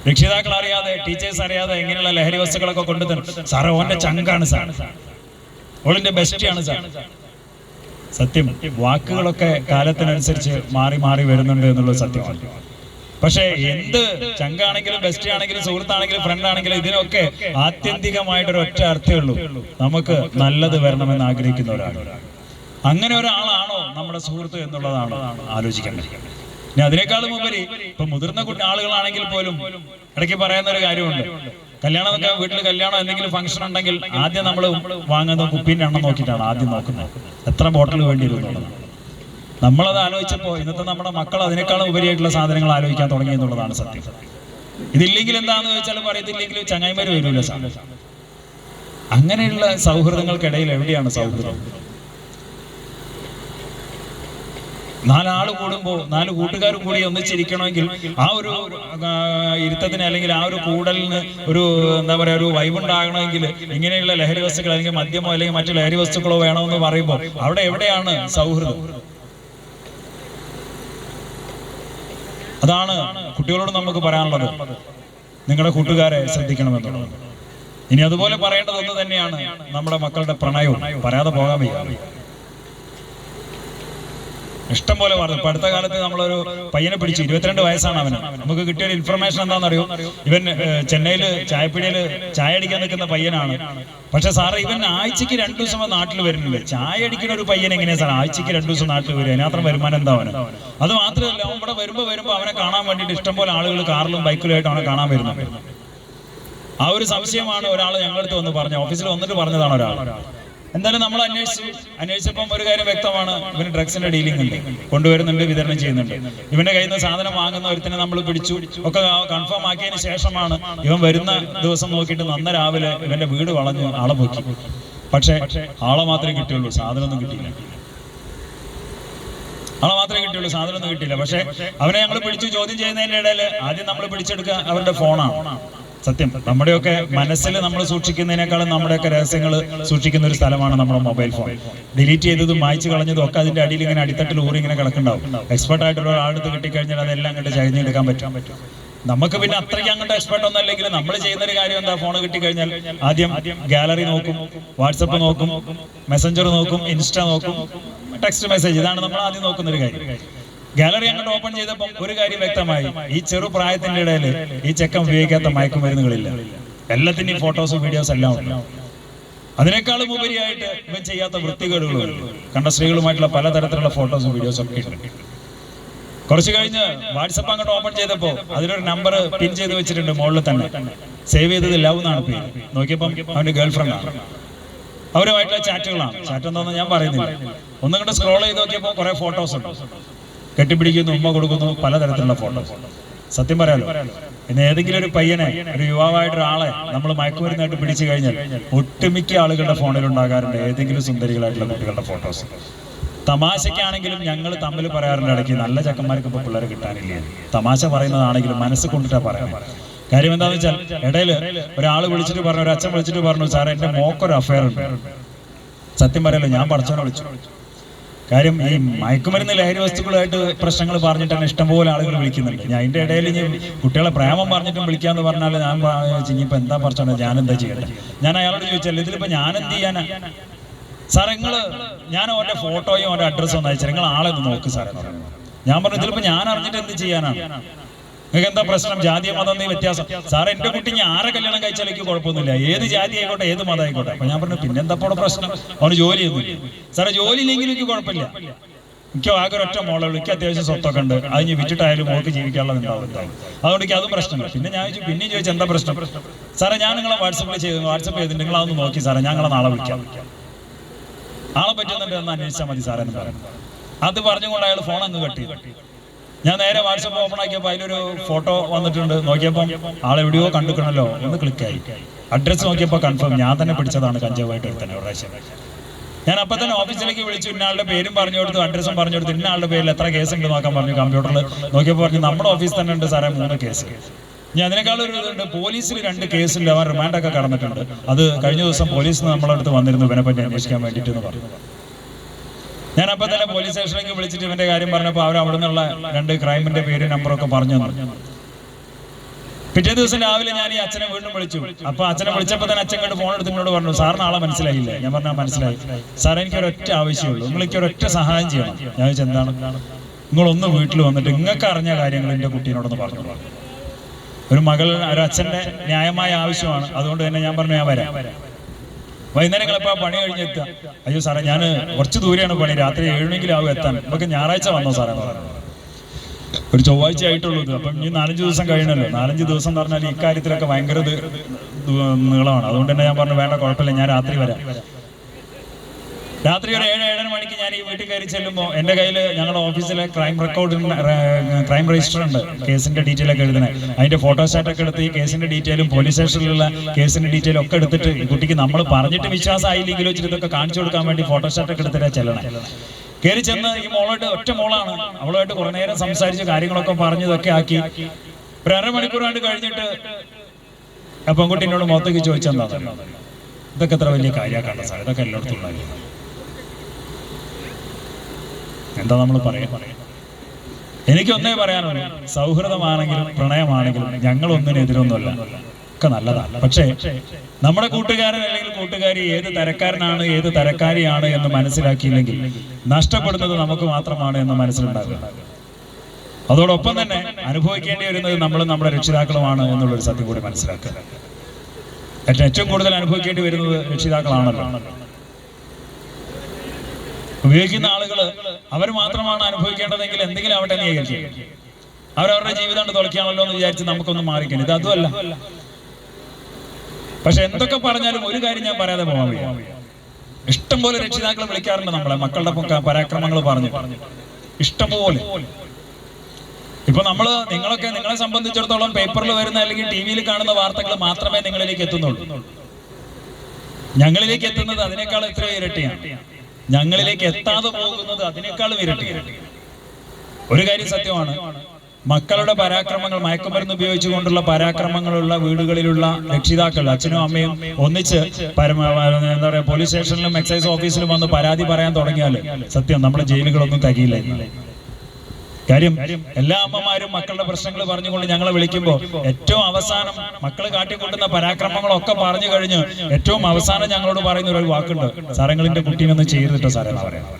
രക്ഷിതാക്കൾ അറിയാതെ, ടീച്ചേഴ്സ് അറിയാതെ എങ്ങനെയുള്ള ലഹരി വസ്തുക്കളൊക്കെ കൊണ്ടുതരും. സാറ് ഓന്റെ ചങ്കാണ് സാർ, ഓളിന്റെ ബെസ്റ്റിയാണ് സാർ. സത്യം, വാക്കുകളൊക്കെ കാലത്തിനനുസരിച്ച് മാറി വരുന്നുണ്ട് എന്നുള്ളത് സത്യമാണ്. പക്ഷെ എന്ത് ചങ്കാണെങ്കിലും ബെസ്റ്റ് ആണെങ്കിലും സുഹൃത്താണെങ്കിലും ഫ്രണ്ട് ആണെങ്കിലും ഇതിനൊക്കെ ആത്യന്തികമായിട്ടൊരു ഒറ്റ അർത്ഥമേ ഉള്ളൂ, നമുക്ക് നല്ലത് വരണമെന്ന് ആഗ്രഹിക്കുന്ന ഒരാൾ. അങ്ങനെ ഒരാളാണോ നമ്മുടെ സുഹൃത്ത് എന്നുള്ളതാണ് ആലോചിക്കേണ്ടത്. ഇനി അതിനേക്കാളും ഉപരി ഇപ്പൊ മുതിർന്ന ആളുകളാണെങ്കിൽ പോലും ഇടയ്ക്ക് പറയുന്ന ഒരു കാര്യമുണ്ട്, കല്യാണമൊക്കെ വീട്ടിൽ കല്യാണം എന്തെങ്കിലും ഫംഗ്ഷൻ ഉണ്ടെങ്കിൽ ആദ്യം നമ്മൾ വാങ്ങുന്ന കുപ്പീൻ്റെ എണ്ണം നോക്കിയിട്ടാണ് ആദ്യം നോക്കുന്നത്, എത്ര ബോട്ടിൽ വേണ്ടി വരും എന്നുള്ളതാണ്. നമ്മളത് ആലോചിച്ചപ്പോൾ ഇന്നത്തെ നമ്മുടെ മക്കൾ അതിനേക്കാളും ഉപരിയായിട്ടുള്ള സാധനങ്ങൾ ആലോചിക്കാൻ തുടങ്ങി എന്നുള്ളതാണ് സത്യം. ഇതില്ലെങ്കിൽ എന്താണെന്ന് ചോദിച്ചാലും പറയത്തില്ലെങ്കിൽ ചങ്ങായിമാര് വരൂല സാർ. അങ്ങനെയുള്ള സൗഹൃദങ്ങൾക്കിടയിൽ എവിടെയാണ് സൗഹൃദം? 4 ആള് കൂടുമ്പോൾ 4 കൂട്ടുകാർ കൂടി ഒന്നിച്ചിരിക്കണമെങ്കിൽ ആ ഒരു ഇരുത്തത്തിന് അല്ലെങ്കിൽ ആ ഒരു കൂടലിന് ഒരു എന്താ പറയുക ഒരു വൈബുണ്ടാകണമെങ്കിൽ ഇങ്ങനെയുള്ള ലഹരി വസ്തുക്കൾ അല്ലെങ്കിൽ മദ്യമോ അല്ലെങ്കിൽ മറ്റു ലഹരി വസ്തുക്കളോ വേണമെന്ന് പറയുമ്പോൾ അവിടെ എവിടെയാണ് സൗഹൃദം? അതാണ് കുട്ടികളോട് നമുക്ക് പറയാനുള്ളത്, നിങ്ങളുടെ കൂട്ടുകാരെ ശ്രദ്ധിക്കണമെന്നുള്ളത്. ഇനി അതുപോലെ പറയേണ്ടത് ഒന്ന് തന്നെയാണ് നമ്മുടെ മക്കളുടെ പ്രണയവും. പറയാതെ പോകാൻ വയ്യ, ഇഷ്ടം പോലെ പറഞ്ഞു. ഇപ്പൊ അടുത്ത കാലത്ത് നമ്മളൊരു പയ്യനെ പിടിച്ചു, 22 വയസ്സാണ് അവന്. നമുക്ക് കിട്ടിയൊരു ഇൻഫർമേഷൻ എന്താണെന്നറിയോ? ഇവൻ ചെന്നൈയിൽ ചായപ്പീടിയിൽ ചായ അടിക്കാൻ നിൽക്കുന്ന പയ്യനാണ്. പക്ഷെ സാറേ ഇവൻ ആഴ്ചക്ക് 2 ദിവസം നാട്ടിൽ വരുന്നില്ല. ചായ അടിക്കുന്ന ഒരു പയ്യൻ എങ്ങനെയാ സാർ ആഴ്ചക്ക് 2 ദിവസം നാട്ടിൽ വരും? അതിനകത്ത് വരുമാനം എന്താ അവന്? അത് മാത്രമല്ല, അവൻ ഇവിടെ വരുമ്പോ അവനെ കാണാൻ വേണ്ടിയിട്ട് ഇഷ്ടംപോലെ ആളുകൾ കാറിലും ബൈക്കിലുമായിട്ട് അവനെ കാണാൻ വരുന്നുണ്ട്. ആ ഒരു സംശയമാണ് ഒരാൾ ഞങ്ങളടുത്ത് വന്ന് പറഞ്ഞത്, ഓഫീസിൽ വന്നിട്ട് പറഞ്ഞതാണ് ഒരാൾ. എന്തായാലും നമ്മൾ അന്വേഷിച്ചപ്പം ഒരു കാര്യം വ്യക്തമാണ്, ഇവന് ഡ്രഗ്സിന്റെ ഡീലിംഗ് ഉണ്ട്, കൊണ്ടുവരുന്നുണ്ട്, വിതരണം ചെയ്യുന്നുണ്ട്. ഇവന്റെ കയ്യിൽ നിന്ന് സാധനം വാങ്ങുന്ന ഒരുത്തിനെ നമ്മൾ പിടിച്ചു. ഒക്കെ കൺഫേം ആക്കിയതിന് ശേഷമാണ് ഇവൻ വരുന്ന ദിവസം നോക്കിയിട്ട് നന്ന രാവിലെ ഇവന്റെ വീട് വളഞ്ഞ് ആളെ പൊക്കി. പക്ഷെ ആളെ മാത്രമേ കിട്ടിയുള്ളൂ, സാധനമൊന്നും കിട്ടിയില്ല. ആളെ മാത്രമേ കിട്ടിയുള്ളൂ, സാധനമൊന്നും കിട്ടിയില്ല. പക്ഷെ അവനെ ഞങ്ങൾ പിടിച്ചു ചോദ്യം ചെയ്യുന്നതിന്റെ ഇടയിൽ ആദ്യം നമ്മൾ പിടിച്ചെടുക്കുക അവരുടെ ഫോണാണ്. സത്യം, നമ്മുടെയൊക്കെ മനസ്സിൽ നമ്മൾ സൂക്ഷിക്കുന്നതിനേക്കാളും നമ്മുടെയൊക്കെ രഹസ്യങ്ങൾ സൂക്ഷിക്കുന്ന ഒരു സ്ഥലമാണ് നമ്മുടെ മൊബൈൽ ഫോൺ. ഡിലീറ്റ് ചെയ്തതും മായ്ച്ചു കളഞ്ഞതും ഒക്കെ അതിന്റെ അടിയിൽ ഇങ്ങനെ അടിത്തട്ടിൽ ഊറി ഇങ്ങനെ കിടക്കുന്നുണ്ടാവും. എക്സ്പെർട്ട് ആയിട്ടുള്ള ഒരാളെടുത്ത് കിട്ടിക്കഴിഞ്ഞാൽ അതെല്ലാം അങ്ങോട്ട് ചരിഞ്ഞെടുക്കാൻ പറ്റും. നമുക്ക് പിന്നെ അത്രയ്ക്ക് അങ്ങോട്ട് എക്സ്പെർട്ട് ഒന്നും അല്ലെങ്കിൽ നമ്മൾ ചെയ്യുന്ന ഒരു കാര്യം എന്താ, ഫോൺ കിട്ടിക്കഴിഞ്ഞാൽ ആദ്യം ഗാലറി നോക്കും, വാട്സപ്പ് നോക്കും, മെസ്സഞ്ചർ നോക്കും, ഇൻസ്റ്റ നോക്കും, ടെക്സ്റ്റ് മെസ്സേജ്, ഇതാണ് നമ്മൾ ആദ്യം നോക്കുന്ന ഒരു കാര്യം. ഗാലറി അങ്ങോട്ട് ഓപ്പൺ ചെയ്തപ്പോൾ ഒരു കാര്യം വ്യക്തമായി, ഈ ചെറു പ്രായത്തിന്റെ ഇടയിൽ ഈ ചെക്കൻ ഉപയോഗിക്കാത്ത മയക്കുമരുന്നുകളില്ല. എല്ലാത്തിന്റെയും ഫോട്ടോസും വീഡിയോസും എല്ലാം ഉണ്ട്. അതിനേക്കാളും ഉപരിയായിട്ട് ഇവൻ ചെയ്യാത്ത വൃത്തികേടുകളുണ്ട്. കണ്ട സ്ത്രീകളുമായിട്ടുള്ള പലതരത്തിലുള്ള ഫോട്ടോസും വീഡിയോസും ഒക്കെ ഉണ്ട്. കുറച്ച് കഴിഞ്ഞ് വാട്സപ്പ് അങ്ങോട്ട് ഓപ്പൺ ചെയ്തപ്പോ അതിലൊരു നമ്പർ പിൻ ചെയ്ത് വെച്ചിട്ടുണ്ട് മുകളിൽ തന്നെ. സേവ് ചെയ്തത് ലവ് എന്നാണ് പേര്. നോക്കിയപ്പം അവന്റെ ഗേൾഫ്രണ്ട് ആണ്. അവരുമായിട്ടുള്ള ചാറ്റുകളാണ്. ചാറ്റ് എന്താണെന്ന് ഞാൻ പറയുന്നില്ല. ഒന്നും കൂടെ സ്ക്രോൾ ചെയ്ത് നോക്കിയപ്പോൾ കുറെ ഫോട്ടോസ് ഉണ്ട്. കെട്ടിപ്പിടിക്കുന്നു, ഉമ്മ കൊടുക്കുന്നു, പലതരത്തിലുള്ള ഫോട്ടോസ്. സത്യം പറയാലോ, ഇന്ന് ഏതെങ്കിലും ഒരു പയ്യനെ, ഒരു യുവാവായിട്ടൊരാളെ നമ്മൾ മയക്കുമരുന്നായിട്ട് പിടിച്ചു കഴിഞ്ഞാൽ ഒട്ടുമിക്ക ആളുകളുടെ ഫോണിൽ ഉണ്ടാകാറുണ്ട് ഏതെങ്കിലും സുന്ദരികളായിട്ടുള്ള കുട്ടികളുടെ ഫോട്ടോസ്. തമാശയ്ക്കാണെങ്കിലും ഞങ്ങൾ തമ്മിൽ പറയാറുണ്ട് ഇടയ്ക്ക്, നല്ല ചക്കന്മാർക്ക് ഇപ്പോൾ പിള്ളേരെ കിട്ടാനില്ല. തമാശ പറയുന്നതാണെങ്കിലും മനസ്സ് കൊണ്ടിട്ടാണ് പറയുന്നത്. കാര്യം എന്താണെന്ന് വെച്ചാൽ ഇടയിൽ ഒരാൾ വിളിച്ചിട്ട് പറഞ്ഞു, ഒരു അച്ഛൻ വിളിച്ചിട്ട് പറഞ്ഞു, സാറേ എൻ്റെ മോക്കൊരു അഫയർ ഉണ്ട്. സത്യം പറയല്ലോ, ഞാൻ പഠിച്ചവനെ വിളിച്ചു. കാര്യം ഈ മയക്കുമരുന്ന് ലഹരി വസ്തുക്കളായിട്ട് പ്രശ്നങ്ങൾ പറഞ്ഞിട്ട് തന്നെ ഇഷ്ടംപോലെ ആളുകൾ വിളിക്കുന്നുണ്ട്. ഞാൻ അതിൻ്റെ ഇടയിൽ ഇനി കുട്ടികളെ പ്രേമം പറഞ്ഞിട്ടും വിളിക്കാന്ന് പറഞ്ഞാൽ ഞാൻ ഇനിയിപ്പോൾ എന്താ പഠിച്ചോണ്ട് ഞാൻ എന്താ ചെയ്യട്ടെ? ഞാൻ അയാളോട് ചോദിച്ചാൽ ഇതിലിപ്പോൾ ഞാൻ എന്ത് ചെയ്യാനാ സാറേ? ഞാൻ ഓൻ്റെ ഫോട്ടോയും ഓൻ്റെ അഡ്രസ്സും ഒന്ന് അയച്ചാൽ നിങ്ങൾ ആളെ ഒന്ന് നോക്ക് സാറേ. ഞാൻ പറഞ്ഞു ഇതിലിപ്പോൾ ഞാൻ അറിഞ്ഞിട്ട് എന്ത് ചെയ്യാനാണ്? നിങ്ങൾക്ക് എന്താ പ്രശ്നം? ജാതി മതം നീ വ്യത്യാസം? സാറേ എൻ്റെ കുട്ടി ഞാൻ ആരെ കല്യാണം കഴിച്ചാൽ എനിക്ക് കുഴപ്പമൊന്നുമില്ല, ഏത് ജാതി ആയിക്കോട്ടെ ഏത് മതം ആയിക്കോട്ടെ. അപ്പൊ ഞാൻ പറഞ്ഞു പിന്നെന്താ ഇപ്പോൾ പ്രശ്നം? അവന് ജോലി ചെയ്യുന്നില്ല. സാറേ ജോലി ഇല്ലെങ്കിലും എനിക്ക് കുഴപ്പമില്ല, എനിക്ക് ആകെ ഒരൊറ്റ മോളെ ഉള്ളൂ, എനിക്ക് അത്യാവശ്യം സ്വത്തൊക്കെ ഉണ്ട്, അതിന് വിറ്റിട്ടായാലും മോൾക്ക് ജീവിക്കാനുള്ളത് ഉണ്ടാവും, അതുകൊണ്ട് എനിക്ക് അതും പ്രശ്നമില്ല. പിന്നെ ഞാൻ പിന്നെയും ചോദിച്ചു എന്താ പ്രശ്നം? സാറേ ഞാൻ നിങ്ങളെ വാട്സപ്പ് ചെയ്തിട്ട് നിങ്ങളതൊന്ന് നോക്കി സാറേ, ഞങ്ങളെ നാളെ വിളിക്കാം, ആളെ പറ്റുന്നുണ്ട് എന്ന് അന്വേഷിച്ചാൽ മതി സാറേ എന്ന് പറഞ്ഞു. അത് പറഞ്ഞുകൊണ്ട് അയാൾ ഫോൺ അങ്ങ് കട്ടി. ഞാൻ നേരെ വാട്സപ്പ് ഓപ്പൺ ആക്കിയപ്പോൾ അതിലൊരു ഫോട്ടോ വന്നിട്ടുണ്ട്. നോക്കിയപ്പോൾ ആളെവിടെയോ കണ്ടിക്കണല്ലോ, ഒന്ന് ക്ലിക്കായി. അഡ്രസ്സ് നോക്കിയപ്പോൾ കൺഫേം ഞാൻ തന്നെ പിടിച്ചതാണ്, കഞ്ചാവായിട്ട് എടുത്തന്നെ ഒരു പ്രാവശ്യം. ഞാൻ അപ്പം തന്നെ ഓഫീസിലേക്ക് വിളിച്ചു, ഇന്നയാളുടെ പേരും പറഞ്ഞു കൊടുത്തു, അഡ്രസ്സും പറഞ്ഞു കൊടുത്തു, ഇന്നയാളുടെ പേരിൽ എത്ര കേസ് ഉണ്ട് നോക്കാൻ പറഞ്ഞു. കമ്പ്യൂട്ടറിൽ നോക്കിയപ്പോൾ പറഞ്ഞു നമ്മുടെ ഓഫീസിൽ തന്നെ ഉണ്ട് സാറേ 3 കേസ്. ഞാൻ അതിനേക്കാളൊരു ഇതുണ്ട്, പോലീസിൽ 2 കേസിൽ അവൻ റിമാൻഡൊക്കെ കടന്നിട്ടുണ്ട്. അത് കഴിഞ്ഞ ദിവസം പോലീസ് നമ്മളെ അടുത്ത് വന്നിരുന്നു ഇവനെപ്പറ്റി അന്വേഷിക്കാൻ വേണ്ടിയിട്ട് എന്ന് പറഞ്ഞു. ഞാൻ അപ്പം തന്നെ പോലീസ് സ്റ്റേഷനിലേക്ക് വിളിച്ചിട്ട് ഇവന്റെ കാര്യം പറഞ്ഞപ്പോൾ അവർ അവിടെ നിന്നുള്ള 2 ക്രൈമിന്റെ പേര് നമ്പറൊക്കെ പറഞ്ഞു തന്നു. പിറ്റേ ദിവസം രാവിലെ ഞാൻ ഈ അച്ഛനെ വീണ്ടും വിളിച്ചു. അപ്പൊ അച്ഛനെ വിളിച്ചപ്പോൾ തന്നെ അച്ഛൻ കണ്ട് ഫോൺ എടുത്തിനോട് പറഞ്ഞു, സാറിന് ആളെ മനസ്സിലായില്ല? ഞാൻ പറഞ്ഞാൽ മനസ്സിലായി സാറേ, എനിക്ക് ഒരൊറ്റ ആവശ്യമുള്ളൂ, നിങ്ങൾക്ക് ഒരൊറ്റ സഹായം ചെയ്യണം. ഞാൻ ചോദിച്ചാൽ എന്താണ്? നിങ്ങളൊന്ന് വീട്ടിൽ വന്നിട്ട് നിങ്ങൾക്ക് അറിഞ്ഞ കാര്യങ്ങൾ എൻ്റെ കുട്ടീനോടൊന്ന് പറഞ്ഞു. ഒരു മകൾ ഒരു അച്ഛൻ്റെ ന്യായമായ ആവശ്യമാണ്, അതുകൊണ്ട് തന്നെ ഞാൻ പറഞ്ഞു ഞാൻ വരാം. വൈകുന്നേരം കളപ്പോൾ പണി കഴിഞ്ഞെത്തുക. അയ്യോ സാറേ ഞാൻ കുറച്ച് ദൂരെയാണ് പണി, രാത്രി 7 മണിക്കെങ്കിലും എത്താൻ. നമുക്ക് ഞായറാഴ്ച വന്നോ സാറേ? ഒരു ചൊവ്വാഴ്ച ആയിട്ടുള്ളൂ. അപ്പം ഈ 4-5 ദിവസം കഴിയണല്ലോ. 4-5 ദിവസം എന്ന് പറഞ്ഞാൽ ഇക്കാര്യത്തിലൊക്കെ ഭയങ്കര നീളമാണ്. അതുകൊണ്ട് തന്നെ ഞാൻ പറഞ്ഞു വേണ്ട കുഴപ്പമില്ല, ഞാൻ രാത്രി വരാം. രാത്രി ഒരു 7-7:30 മണിക്ക് ഞാൻ ഈ വീട്ടിൽ കയറി ചെല്ലുമ്പോൾ എൻ്റെ കയ്യിൽ ഞങ്ങളുടെ ഓഫീസിലെ ക്രൈം രജിസ്റ്റർ ഉണ്ട്, കേസിന്റെ ഡീറ്റെയിൽ ഒക്കെ എഴുതണേ. അതിന്റെ ഫോട്ടോസ്റ്റാറ്റൊക്കെ എടുത്ത് ഈ കേസിന്റെ ഡീറ്റെയിലും പോലീസ് സ്റ്റേഷനിലുള്ള കേസിന്റെ ഡീറ്റെയിലും ഒക്കെ എടുത്തിട്ട് ഈ കുട്ടിക്ക് നമ്മൾ പറഞ്ഞിട്ട് വിശ്വാസമായില്ലെങ്കിലും വെച്ചിട്ട് ഇതൊക്കെ കാണിച്ചു കൊടുക്കാൻ വേണ്ടി ഫോട്ടോസ്റ്റാറ്റൊക്കെ എടുത്തിട്ടാ ചെല്ലണേ. കയറി ചെന്ന് ഈ മോളോട്ട്, ഒറ്റ മോളാണ്, അവളുമായിട്ട് കുറെ നേരം സംസാരിച്ച് കാര്യങ്ങളൊക്കെ പറഞ്ഞതൊക്കെ ആക്കി ഒരു 1/2 മണിക്കൂറാണ്ട് കഴിഞ്ഞിട്ട് പെൺകുട്ടി എന്നോട് മുഖത്തേക്ക് ചോദിച്ചെന്താ, ഇതൊക്കെ എത്ര വലിയ കാര്യമാക്കണ്ട സാർ, ഇതൊക്കെ എല്ലായിടത്തും ഉണ്ടായിരുന്നു. എന്താ നമ്മൾ പറയാ? എനിക്കൊന്നേ പറയാനുള്ളൂ, സൗഹൃദമാണെങ്കിലും പ്രണയമാണെങ്കിലും ഞങ്ങളൊന്നിനെതിരൊന്നുമല്ല, ഒക്കെ നല്ലതാണ്. പക്ഷേ നമ്മുടെ കൂട്ടുകാരൻ അല്ലെങ്കിൽ കൂട്ടുകാരി ഏത് തരക്കാരനാണ് ഏത് തരക്കാരിയാണ് എന്ന് മനസ്സിലാക്കിയില്ലെങ്കിൽ നഷ്ടപ്പെടുന്നത് നമുക്ക് മാത്രമാണ് എന്ന് മനസ്സിലുണ്ടാകുക. അതോടൊപ്പം തന്നെ അനുഭവിക്കേണ്ടി വരുന്നത് നമ്മളും നമ്മുടെ രക്ഷിതാക്കളുമാണ് എന്നുള്ളൊരു സത്യം കൂടി മനസ്സിലാക്കുക. ഏറ്റവും കൂടുതൽ അനുഭവിക്കേണ്ടി വരുന്നത് രക്ഷിതാക്കളാണല്ലോ. ഉപയോഗിക്കുന്ന ആളുകൾ അവർ മാത്രമാണ് അനുഭവിക്കേണ്ടതെങ്കിൽ എന്തെങ്കിലും ആവട്ടെ എന്ന് വിചാരിക്കും. അവരവരുടെ ജീവിതം തുളയ്ക്കാണല്ലോ എന്ന് വിചാരിച്ച് നമുക്കൊന്നും മാറിക്കണം. ഇത് അതുമല്ല. പക്ഷെ എന്തൊക്കെ പറഞ്ഞാലും ഒരു കാര്യം ഞാൻ പറയാതെ പോകാൻ വയ്യ. ഇഷ്ടംപോലെ രക്ഷിതാക്കൾ വിളിക്കാറുണ്ട് നമ്മളെ, മക്കളുടെ പരാക്രമങ്ങൾ പറഞ്ഞു ഇഷ്ടംപോലെ. ഇപ്പൊ നിങ്ങളൊക്കെ നിങ്ങളെ സംബന്ധിച്ചിടത്തോളം പേപ്പറിൽ വരുന്ന അല്ലെങ്കിൽ ടി വിയിൽ കാണുന്ന വാർത്തകൾ മാത്രമേ നിങ്ങളിലേക്ക് എത്തുന്നുള്ളൂ. ഞങ്ങളിലേക്ക് എത്തുന്നത് അതിനേക്കാൾ എത്രയോ ഇരട്ടിയാണ്. ഞങ്ങളിലേക്ക് എത്താതെ പോകുന്നത് അതിനേക്കാളും ഇരട്ടിയാണ്. ഒരു കാര്യം സത്യമാണ്, മക്കളുടെ പരാക്രമങ്ങൾ, മയക്കുമരുന്ന് ഉപയോഗിച്ചുകൊണ്ടുള്ള പരാക്രമങ്ങളുള്ള വീടുകളിലുള്ള രക്ഷിതാക്കൾ, അച്ഛനും അമ്മയും ഒന്നിച്ച് എന്താ പറയാ, പോലീസ് സ്റ്റേഷനിലും എക്സൈസ് ഓഫീസിലും വന്ന് പരാതി പറയാൻ തുടങ്ങിയാൽ സത്യം നമ്മുടെ ജയിലുകളൊന്നും തികയില്ല. കാര്യം എല്ലാ അമ്മമാരും മക്കളുടെ പ്രശ്നങ്ങൾ പറഞ്ഞുകൊണ്ട് ഞങ്ങളെ വിളിക്കുമ്പോൾ ഏറ്റവും അവസാനം മക്കൾ കാട്ടിക്കൊണ്ടുന്ന പരാക്രമങ്ങളൊക്കെ പറഞ്ഞു കഴിഞ്ഞ് ഏറ്റവും അവസാനം ഞങ്ങളോട് പറയുന്ന ഒരു വാക്കുണ്ട്, സാറങ്ങളുടെ കുട്ടീനൊന്നും ചെയ്തിട്ടോ സാറേ എന്ന് പറയാം.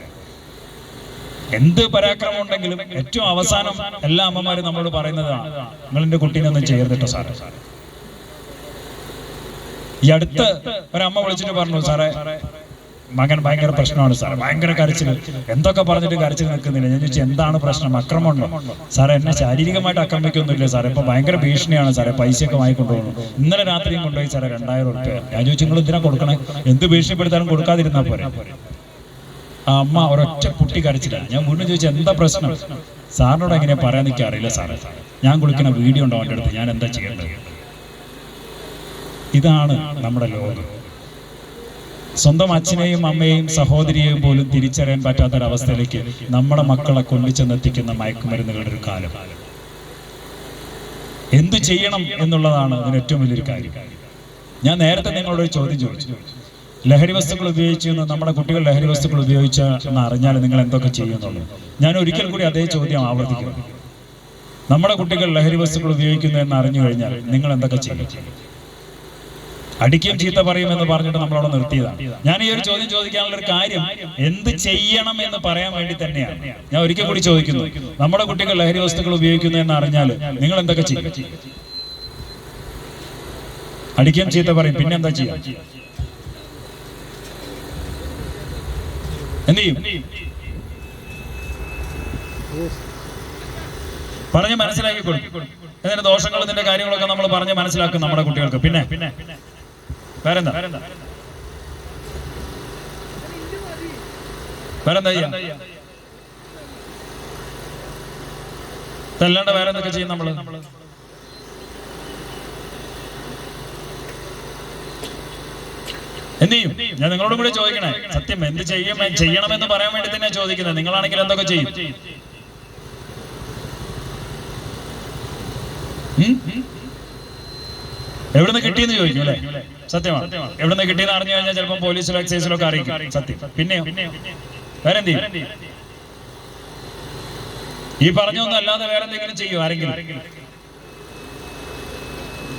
എന്ത് പരാക്രമം ഉണ്ടെങ്കിലും ഏറ്റവും അവസാനം എല്ലാ അമ്മമാരും നമ്മളോട് പറയുന്നതാണ്, നിങ്ങളെന്റെ കുട്ടീനൊന്നും ചെയ്തിട്ടോ സാറേ. ഈ അടുത്ത് ഒരമ്മ വിളിച്ചിട്ട് പറഞ്ഞു, സാറേ മകൻ ഭയങ്കര പ്രശ്നമാണ് സാറേ, ഭയങ്കര കരച്ചിൽ, എന്തൊക്കെ പറഞ്ഞിട്ട് കരച്ചിൽ നിൽക്കുന്നില്ല. ഞാൻ ചോദിച്ചു എന്താണ് പ്രശ്നം, അക്രമമുണ്ടോ? സാറേ എന്നെ ശാരീരികമായിട്ട് ആക്രമിക്കൊന്നുമില്ല സാറേ, ഇപ്പൊ ഭയങ്കര ഭീഷണിയാണ് സാറേ, പൈസയൊക്കെ വാങ്ങിക്കൊണ്ടുപോകുന്നു, ഇന്നലെ രാത്രിയും കൊണ്ടുപോയി സാറേ 2000 രൂപ. ഞാൻ ചോദിച്ചു നിങ്ങൾ എന്തിനാ കൊടുക്കണേ, എന്ത് ഭീഷണിപ്പെടുത്താനും കൊടുക്കാതിരുന്നാ പോരെ. ആ അമ്മ ഒരൊറ്റ കുട്ടി കരച്ചില്ല. ഞാൻ വീണ്ടും ചോദിച്ചു എന്താ പ്രശ്നം? സാറിനോട് എങ്ങനെയാ പറയാൻ നിൽക്കാൻ അറിയില്ല സാറേ, ഞാൻ കുളിക്കുന്ന വീഡിയോ ഉണ്ടോ അവൻ്റെ അടുത്ത്, ഞാൻ എന്താ ചെയ്യേണ്ടത്? ഇതാണ് നമ്മുടെ ലോകം. സ്വന്തം അച്ഛനെയും അമ്മയെയും സഹോദരിയെയും പോലും തിരിച്ചറിയാൻ പറ്റാത്തൊരവസ്ഥയിലേക്ക് നമ്മുടെ മക്കളെ കൊണ്ടുചെന്നെത്തിക്കുന്ന മയക്കുമരുന്നുകളുടെ ഒരു കാലം. എന്തു ചെയ്യണം എന്നുള്ളതാണ് അതിന് ഏറ്റവും വലിയൊരു കാര്യം. ഞാൻ നേരത്തെ നിങ്ങളോട് ഒരു ചോദ്യം ചോദിച്ചു. ലഹരി വസ്തുക്കൾ ഉപയോഗിച്ചു നമ്മുടെ കുട്ടികൾ ലഹരി വസ്തുക്കൾ ഉപയോഗിച്ച എന്ന് അറിഞ്ഞാൽ നിങ്ങൾ എന്തൊക്കെ ചെയ്യുന്നുള്ളൂ. ഞാൻ ഒരിക്കൽ കൂടി അതേ ചോദ്യം ആവർത്തിക്കുന്നു. നമ്മുടെ കുട്ടികൾ ലഹരി വസ്തുക്കൾ ഉപയോഗിക്കുന്നു എന്ന് അറിഞ്ഞു കഴിഞ്ഞാൽ നിങ്ങൾ എന്തൊക്കെ ചെയ്യും? അടിക്കും ചീത്ത പറയുമെന്ന് പറഞ്ഞിട്ട് നമ്മളവിടെ നിർത്തിയതാണ്. ഞാൻ ഈ ഒരു ചോദ്യം ചോദിക്കാനുള്ള ഒരു കാര്യം എന്ത് ചെയ്യണം എന്ന് പറയാൻ വേണ്ടി തന്നെയാണ്. ഞാൻ ഒരിക്കൽ കൂടി ചോദിക്കുന്നു, നമ്മുടെ കുട്ടികൾ ലഹരി വസ്തുക്കൾ ഉപയോഗിക്കുന്നു എന്ന് അറിഞ്ഞാൽ നിങ്ങൾ എന്തൊക്കെ ചെയ്യും? അടിക്കും ചീത്ത പറയും, പിന്നെ എന്താ ചെയ്യാം? എന്ത് ചെയ്യും? പറഞ്ഞ് മനസ്സിലാക്കി കൊടുക്കും. ഇതിന്റെ ദോഷങ്ങൾ ഇതിന്റെ കാര്യങ്ങളൊക്കെ നമ്മൾ പറഞ്ഞ് മനസ്സിലാക്കും നമ്മുടെ കുട്ടികൾക്ക്. പിന്നെ വേറെന്താ ഇതല്ലാണ്ട് വേറെ എന്തൊക്കെ ചെയ്യും നമ്മള്? എന്ത് ചെയ്യും? ഞാൻ നിങ്ങളോടും കൂടി ചോദിക്കണേ. സത്യം എന്ത് ചെയ്യണമെന്ന് പറയാൻ വേണ്ടി തന്നെ ചോദിക്കുന്നത്. നിങ്ങളാണെങ്കിൽ എന്തൊക്കെ ചെയ്യും? എവിടുന്ന് കിട്ടിയെന്ന് ചോദിക്കും അല്ലെ? സത്യമാണ്. എവിടുന്ന് കിട്ടിയെന്ന് അറിഞ്ഞു കഴിഞ്ഞാൽ ചിലപ്പോൾ പോലീസിലോ എക്സൈസിലോ ഒക്കെ അറിയിക്കും. സത്യം. പിന്നെയോ വേറെ എന്ത് ചെയ്യും? ഈ പറഞ്ഞൊന്നും അല്ലാതെ വേറെ എന്തെങ്കിലും ചെയ്യും ആരെങ്കിലും?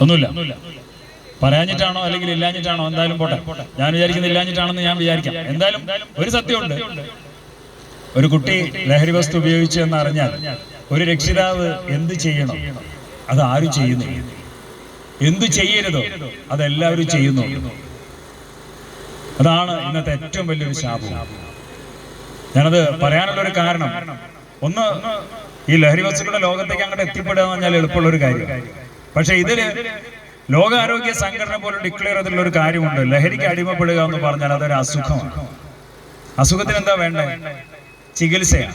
ഒന്നുമില്ല. പറയാഞ്ഞിട്ടാണോ അല്ലെങ്കിൽ ഇല്ലാഞ്ഞിട്ടാണോ? എന്തായാലും പോട്ടെ. ഞാൻ വിചാരിക്കുന്നത് ഇല്ലാഞ്ഞിട്ടാണെന്ന് ഞാൻ വിചാരിക്കാം. എന്തായാലും ഒരു സത്യമുണ്ട്. ഒരു കുട്ടി ലഹരി വസ്തു ഉപയോഗിച്ചു എന്ന് അറിഞ്ഞാൽ ഒരു രക്ഷിതാവ് എന്ത് ചെയ്യണം അത് ആരും ചെയ്യുന്നു. എന്തു ചെയ്യരുതോ അതെല്ലാവരും ചെയ്യുന്നു. അതാണ് ഇന്നത്തെ ഏറ്റവും വലിയൊരു ശാപം. ഞാനത് പറയാനുള്ളൊരു കാരണം, ഒന്ന്, ഈ ലഹരി വസ്തുക്കളുടെ ലോകത്തേക്ക് അങ്ങോട്ട് എത്തിപ്പെടുക എന്ന് പറഞ്ഞാൽ എളുപ്പമുള്ളൊരു കാര്യം. പക്ഷെ ഇതില് ലോകാരോഗ്യ സംഘടന പോലും ഡിക്ലെയർ ചെയ്തിട്ടുള്ള ഒരു കാര്യമുണ്ട്. ലഹരിക്ക് അടിമപ്പെടുക എന്ന് പറഞ്ഞാൽ അതൊരു അസുഖമാണ്. അസുഖത്തിന് എന്താ വേണ്ടേ? ചികിത്സയാണ്.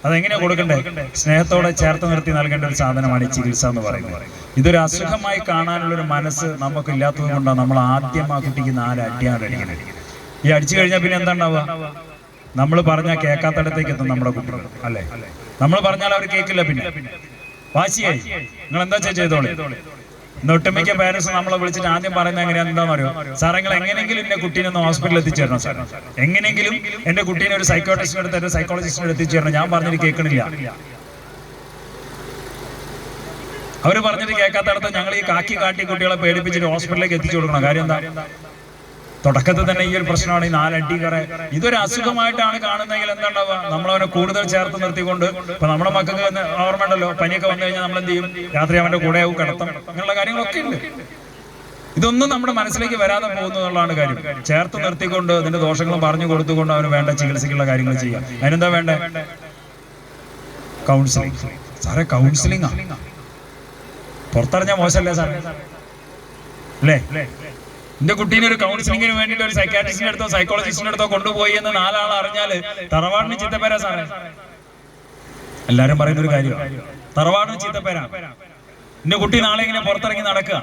അതെങ്ങനെയാ കൊടുക്കണ്ടേ? സ്നേഹത്തോടെ ചേർത്ത് നിർത്തി നൽകേണ്ട ഒരു സാധനമാണ് ഈ ചികിത്സ എന്ന് പറയുന്നത്. ഇതൊരു അസുഖമായി കാണാനുള്ളൊരു മനസ്സ് നമുക്ക് ഇല്ലാത്തത് കൊണ്ടാണ് നമ്മൾ ആദ്യം ആ കുട്ടിക്ക് 4 അടിയാണ് അടിക്കുന്നത്. ഈ അടിച്ചു കഴിഞ്ഞാൽ പിന്നെ എന്താ ഉണ്ടാവുക? നമ്മൾ പറഞ്ഞാൽ കേൾക്കാത്തടത്തേക്ക് എത്തും നമ്മുടെ കുട്ടികൾ അല്ലേ? നമ്മൾ പറഞ്ഞാൽ അവർ കേൾക്കില്ല. പിന്നെ വാശിയായി നിങ്ങൾ എന്താ ചെയ്തോളെ. ഇന്ന് ഒട്ടുമിക്ക പേരൻസ് നമ്മളെ വിളിച്ചിട്ട് ആദ്യം പറയുന്നത് എങ്ങനെയാണെന്ന് അറിയോ? സാർ നിങ്ങൾ എങ്ങനെയെങ്കിലും എന്റെ കുട്ടീനെ ഒന്ന് ഹോസ്പിറ്റലിൽ എത്തിച്ചേരണം സാർ. എങ്ങനെയെങ്കിലും എന്റെ കുട്ടീനെ ഒരു സൈക്കോട്രിസ്റ്റിന്റെ അടുത്ത് സൈക്കോളജിസ്റ്റിന്റെ എത്തിച്ചേരണം. ഞാൻ പറഞ്ഞിട്ട് കേൾക്കണില്ല. അവര് പറഞ്ഞിട്ട് കേൾക്കാത്തടത്ത് ഞങ്ങൾ ഈ കാട്ടി കുട്ടികളെ പേടിപ്പിച്ചിട്ട് ഹോസ്പിറ്റലിലേക്ക് എത്തിച്ചു കൊടുക്കണം. കാര്യം എന്താ? തുടക്കത്തിൽ തന്നെ ഈ ഒരു പ്രശ്നമാണ്. ഈ 4 അടിക്കറ ഇതൊരു അസുഖമായിട്ടാണ് കാണുന്നതെങ്കിൽ എന്താണ്ടാവുക? നമ്മളവനെ കൂടുതൽ ചേർത്ത് നിർത്തിക്കൊണ്ട്, ഇപ്പൊ നമ്മുടെ മക്കൾക്ക് ഓർമ്മയുണ്ടല്ലോ, പനിയൊക്കെ വന്നു കഴിഞ്ഞാൽ നമ്മൾ എന്ത് ചെയ്യും? രാത്രി അവന്റെ കൂടെയാവും കിടത്തം, അങ്ങനെയുള്ള കാര്യങ്ങളൊക്കെ ഉണ്ട്. ഇതൊന്നും നമ്മുടെ മനസ്സിലേക്ക് വരാതെ പോകുന്നു എന്നുള്ളതാണ് കാര്യം. ചേർത്ത് നിർത്തിക്കൊണ്ട് അതിന്റെ ദോഷങ്ങളും പറഞ്ഞു കൊടുത്തുകൊണ്ട് അവന് വേണ്ട ചികിത്സയ്ക്കുള്ള കാര്യങ്ങൾ ചെയ്യാം. അതിനെന്താ വേണ്ടേ? കൗൺസിലിംഗ്. സാറേ കൗൺസിലിംഗ് പുറത്തറിഞ്ഞാൽ മോശമല്ലേ സാറേ? അല്ലേ? എന്റെ കുട്ടീനെ ഒരു കൗൺസിലിംഗിന് വേണ്ടിയിട്ട് ഒരു സൈക്കാട്രിസ്റ്റിന്റെ അടുത്തോ സൈക്കോളജിസ്റ്റിന്റെ അടുത്തോ കൊണ്ടുപോയി എന്ന് 4 ആൾ അറിഞ്ഞാല് തറവാടിന് ചീത്തപ്പേരാ സാറേ. എല്ലാരും പറയുന്ന ഒരു കാര്യം, തറവാടിന് ചീത്തപ്പേരാ. എന്റെ കുട്ടി നാളെ ഇങ്ങനെ പുറത്തിറങ്ങി നടക്കുക,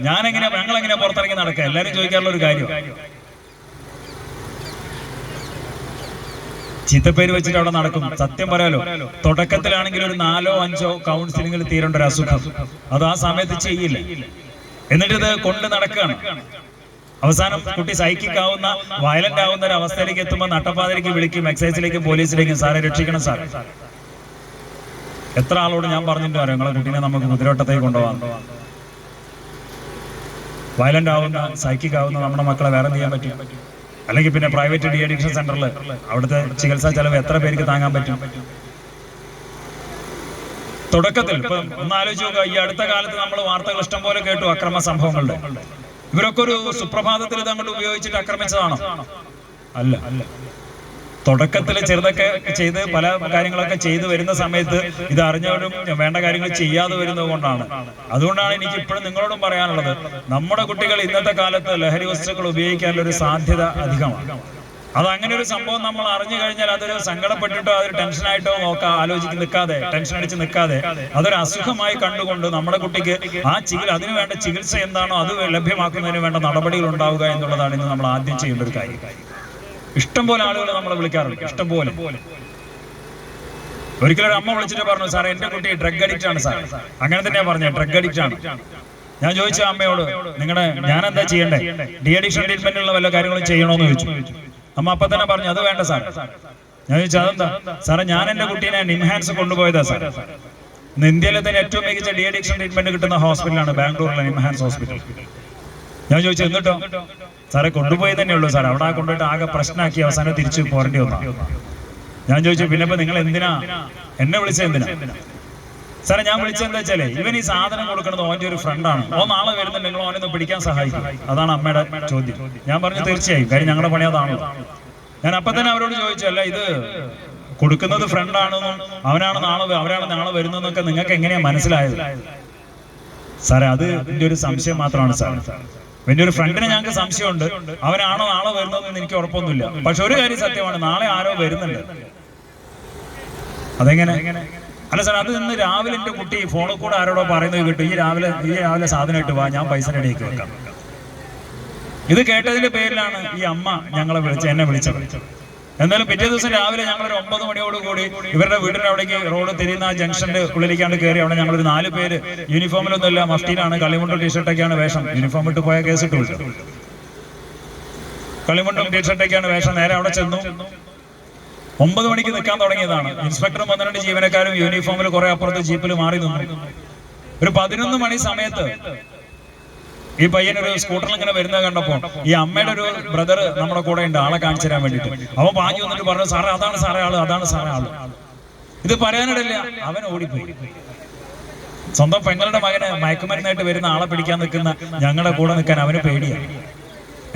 ഞങ്ങളെങ്ങനെ പുറത്തിറങ്ങി നടക്കുക? എല്ലാരും ചോദിക്കാറുള്ള ഒരു കാര്യം. ചീത്തപ്പേര് വെച്ചിട്ട് അവിടെ നടക്കും. സത്യം പറയാലോ, തുടക്കത്തിലാണെങ്കിൽ ഒരു 4 or 5 കൗൺസിലിംഗിൽ തീരേണ്ട ഒരു അസുഖം അത് ആ സമയത്ത് ചെയ്യില്ല. എന്നിട്ട് ഇത് കൊണ്ട് നടക്കുകയാണ്. അവസാനം കുട്ടി സൈക്കിക് ആവുന്ന, വയലന്റ് ആവുന്ന ഒരു അവസ്ഥയിലേക്ക് എത്തുമ്പോൾ നട്ടപ്പാതിലേക്ക് വിളിക്കും, എക്സൈസിലേക്കും പോലീസിലേക്കും, സാറെ രക്ഷിക്കണം സാർ. എത്ര ആളോട് ഞാൻ പറഞ്ഞിട്ട് അറിയാം, നിങ്ങളെ കുട്ടീനെ നമുക്ക് കുതിരവട്ടത്തേക്ക് കൊണ്ടുപോകാം. വയലന്റ് ആവുന്ന, സൈക്കിക് ആവുന്ന നമ്മുടെ മക്കളെ വേറെ ചെയ്യാൻ പറ്റും? അല്ലെങ്കിൽ പിന്നെ പ്രൈവറ്റ് ഡി അഡിക്ഷൻ സെന്ററിൽ അവിടുത്തെ ചികിത്സാ ചെലവ് എത്ര പേർക്ക് താങ്ങാൻ പറ്റും? തുടക്കത്തിൽ ഇപ്പൊ ഒന്ന് ആലോചിച്ച് നോക്കുക. ഈ അടുത്ത കാലത്ത് നമ്മൾ വാർത്തകൾ ഇഷ്ടം പോലെ കേട്ടു അക്രമ സംഭവങ്ങളുടെ. ഇവരൊക്കെ ഒരു സുപ്രഭാതത്തിൽ ഇത് അങ്ങോട്ട് ഉപയോഗിച്ചിട്ട് ആക്രമിച്ചതാണോ? അല്ല. തുടക്കത്തിൽ ചെറുതൊക്കെ ചെയ്ത് പല കാര്യങ്ങളൊക്കെ ചെയ്തു വരുന്ന സമയത്ത് ഇത് അറിഞ്ഞവരും വേണ്ട കാര്യങ്ങൾ ചെയ്യാതെ വരുന്നത് കൊണ്ടാണ്. അതുകൊണ്ടാണ് എനിക്ക് ഇപ്പോഴും നിങ്ങളോടും പറയാനുള്ളത്, നമ്മുടെ കുട്ടികൾ ഇന്നത്തെ കാലത്ത് ലഹരി വസ്തുക്കൾ ഉപയോഗിക്കാനുള്ള ഒരു സാധ്യത അധികമാണ്. അത് അങ്ങനെ ഒരു സംഭവം നമ്മൾ അറിഞ്ഞു കഴിഞ്ഞാൽ അതൊരു സങ്കടപ്പെട്ടിട്ടോ അതൊരു ടെൻഷനായിട്ടോ നിൽക്കാതെ ടെൻഷൻ അടിച്ച് നിൽക്കാതെ അതൊരു അസുഖമായി കണ്ടുകൊണ്ട് നമ്മുടെ കുട്ടിക്ക് അതിനു വേണ്ട ചികിത്സ എന്താണോ അത് ലഭ്യമാക്കുന്നതിന് വേണ്ട നടപടികൾ ഉണ്ടാവുക എന്നുള്ളതാണ് ഇന്ന് നമ്മൾ ആദ്യം ചെയ്യേണ്ട ഒരു കാര്യം. ഇഷ്ടംപോലെ ആളുകൾ നമ്മളെ വിളിക്കാറുണ്ട്, ഇഷ്ടംപോലെ. ഒരിക്കലും ഒരു അമ്മ വിളിച്ചിട്ട് പറഞ്ഞു, സാറേ എന്റെ കുട്ടി ഡ്രഗ് അഡിക്റ്റ് ആണ് സാർ. അങ്ങനെ തന്നെയാ പറഞ്ഞത്, ഡ്രഗ് അഡിക്റ്റ് ആണ്. ഞാൻ ചോദിച്ചു അമ്മയോട്, ഞാൻ എന്താ ചെയ്യണ്ടേ, ഡി അഡിക്ഷൻ ട്രീറ്റ്മെന്റിനുള്ള വല്ല കാര്യങ്ങളും ചെയ്യണോന്ന് ചോദിച്ചു. അമ്മ അപ്പൊ തന്നെ പറഞ്ഞു അത് വേണ്ട സാർ. ഞാൻ ചോദിച്ചു അതെന്താ സാറേ? ഞാൻ എന്റെ കുട്ടീനെ നിംഹാൻസ് കൊണ്ടുപോയതാ സാർ. ഇന്ന് ഇന്ത്യയിലെ തന്നെ ഏറ്റവും മികച്ച ഡി അഡിക്ഷൻ ട്രീറ്റ്മെന്റ് കിട്ടുന്ന ഹോസ്പിറ്റലാണ് ബാംഗ്ലൂരിലെ നിംഹാൻസ് ഹോസ്പിറ്റൽ. ഞാൻ ചോദിച്ചു എന്നിട്ടോ? സാറേ കൊണ്ടുപോയി തന്നെ ഉള്ളൂ സാർ, അവിടെ കൊണ്ടുപോയിട്ട് ആകെ പ്രശ്നമാക്കി അവസാനം തിരിച്ചു പോരേണ്ടി വന്നു. ഞാൻ ചോദിച്ചു പിന്നെ ഇപ്പൊ നിങ്ങൾ എന്തിനാ എന്നെ വിളിച്ചത്, എന്തിനാ? സാറേ ഞാൻ വിളിച്ചെന്താ വെച്ചാലേ ഇവൻ ഈ സാധനം കൊടുക്കുന്നത് ഓന്റെ ഒരു ഫ്രണ്ടാണ്, നാളെ വരുന്നുണ്ട്, നിങ്ങൾ ഓനൊന്ന് പിടിക്കാൻ സഹായിക്കും. അതാണ് അമ്മയുടെ ചോദ്യം. ഞാൻ പറഞ്ഞു തീർച്ചയായും, കാര്യം ഞങ്ങളുടെ പണി അതാണല്ലോ. ഞാൻ അപ്പൊ തന്നെ അവരോട് ചോദിച്ചു, അല്ല ഇത് കൊടുക്കുന്നത് ഫ്രണ്ടാണെന്നും അവരാണ് നാളെ വരുന്നതെന്നൊക്കെ നിങ്ങൾക്ക് എങ്ങനെയാ മനസ്സിലായത്? സാറേ അത് എന്റെ ഒരു സംശയം മാത്രമാണ് സാർ. എന്റെ ഒരു ഫ്രണ്ടിന് ഞങ്ങൾക്ക് സംശയമുണ്ട്, അവനാണോ നാളെ വരുന്നതെന്ന് എനിക്ക് ഉറപ്പൊന്നുമില്ല. പക്ഷെ ഒരു കാര്യം സത്യമാണ്, നാളെ ആരോ വരുന്നുണ്ട്. അതെങ്ങനെ? അല്ല സാർ, അത് ഇന്ന് രാവിലെ എന്റെ കുട്ടി ഫോണിൽ കൂടെ ആരോടോ പറയുന്നത് കിട്ടും, ഈ രാവിലെ സാധനം ഇട്ട് വാ, ഞാൻ പൈസ റെഡിയാക്കി വെക്കാം. ഇത് കേട്ടതിന്റെ പേരിലാണ് ഈ അമ്മ എന്നെ വിളിച്ചത്. എന്തായാലും പിറ്റേ ദിവസം രാവിലെ ഞങ്ങളൊരു 9 മണിയോടുകൂടി ഇവരുടെ വീടിന്റെ അവിടേക്ക് റോഡ് തിരിയുന്ന ജംഗ്ഷന്റെ ഉള്ളിലേക്കാണ്ട് കയറി. അവിടെ ഞങ്ങളൊരു 4 പേര്, യൂണിഫോമിലൊന്നുമില്ല, മഫ്റ്റിയിലാണ്, കളിമുണ്ടും ടീഷർട്ടൊക്കെയാണ് വേഷം. യൂണിഫോം ഇട്ട് പോയ കേസ് ഇട്ടു. കളിമുണ്ടും ടീഷർട്ടൊക്കെയാണ് വേഷം. നേരെ അവിടെ ചെന്നു. 9 മണിക്ക് നിൽക്കാൻ തുടങ്ങിയതാണ്. ഇൻസ്പെക്ടറും 12 ജീവനക്കാരും യൂണിഫോമിൽ കുറെ അപ്പുറത്ത് ജീപ്പിൽ മാറി നിന്നു. ഒരു 11 മണി സമയത്ത് ഈ പയ്യൻ ഒരു സ്കൂട്ടറിൽ ഇങ്ങനെ വരുന്നത് കണ്ടപ്പോ ഈ അമ്മയുടെ ഒരു ബ്രദർ നമ്മുടെ കൂടെ ഉണ്ട്, ആളെ കാണിച്ചു തരാൻ വേണ്ടിട്ട്. അവൻ പാഞ്ഞു വന്നിട്ട് പറഞ്ഞു, സാറേ അതാണ് സാറേ ആള്, അതാണ് സാറേ ആള്. ഇത് പറയാനിടയില്ല, അവൻ ഓടിപ്പോയി. സ്വന്തം പെങ്ങളുടെ മകന് മയക്കുമരുന്നായിട്ട് വരുന്ന ആളെ പിടിക്കാൻ നിൽക്കുന്ന ഞങ്ങളുടെ കൂടെ നിൽക്കാൻ അവന് പേടിയാണ്.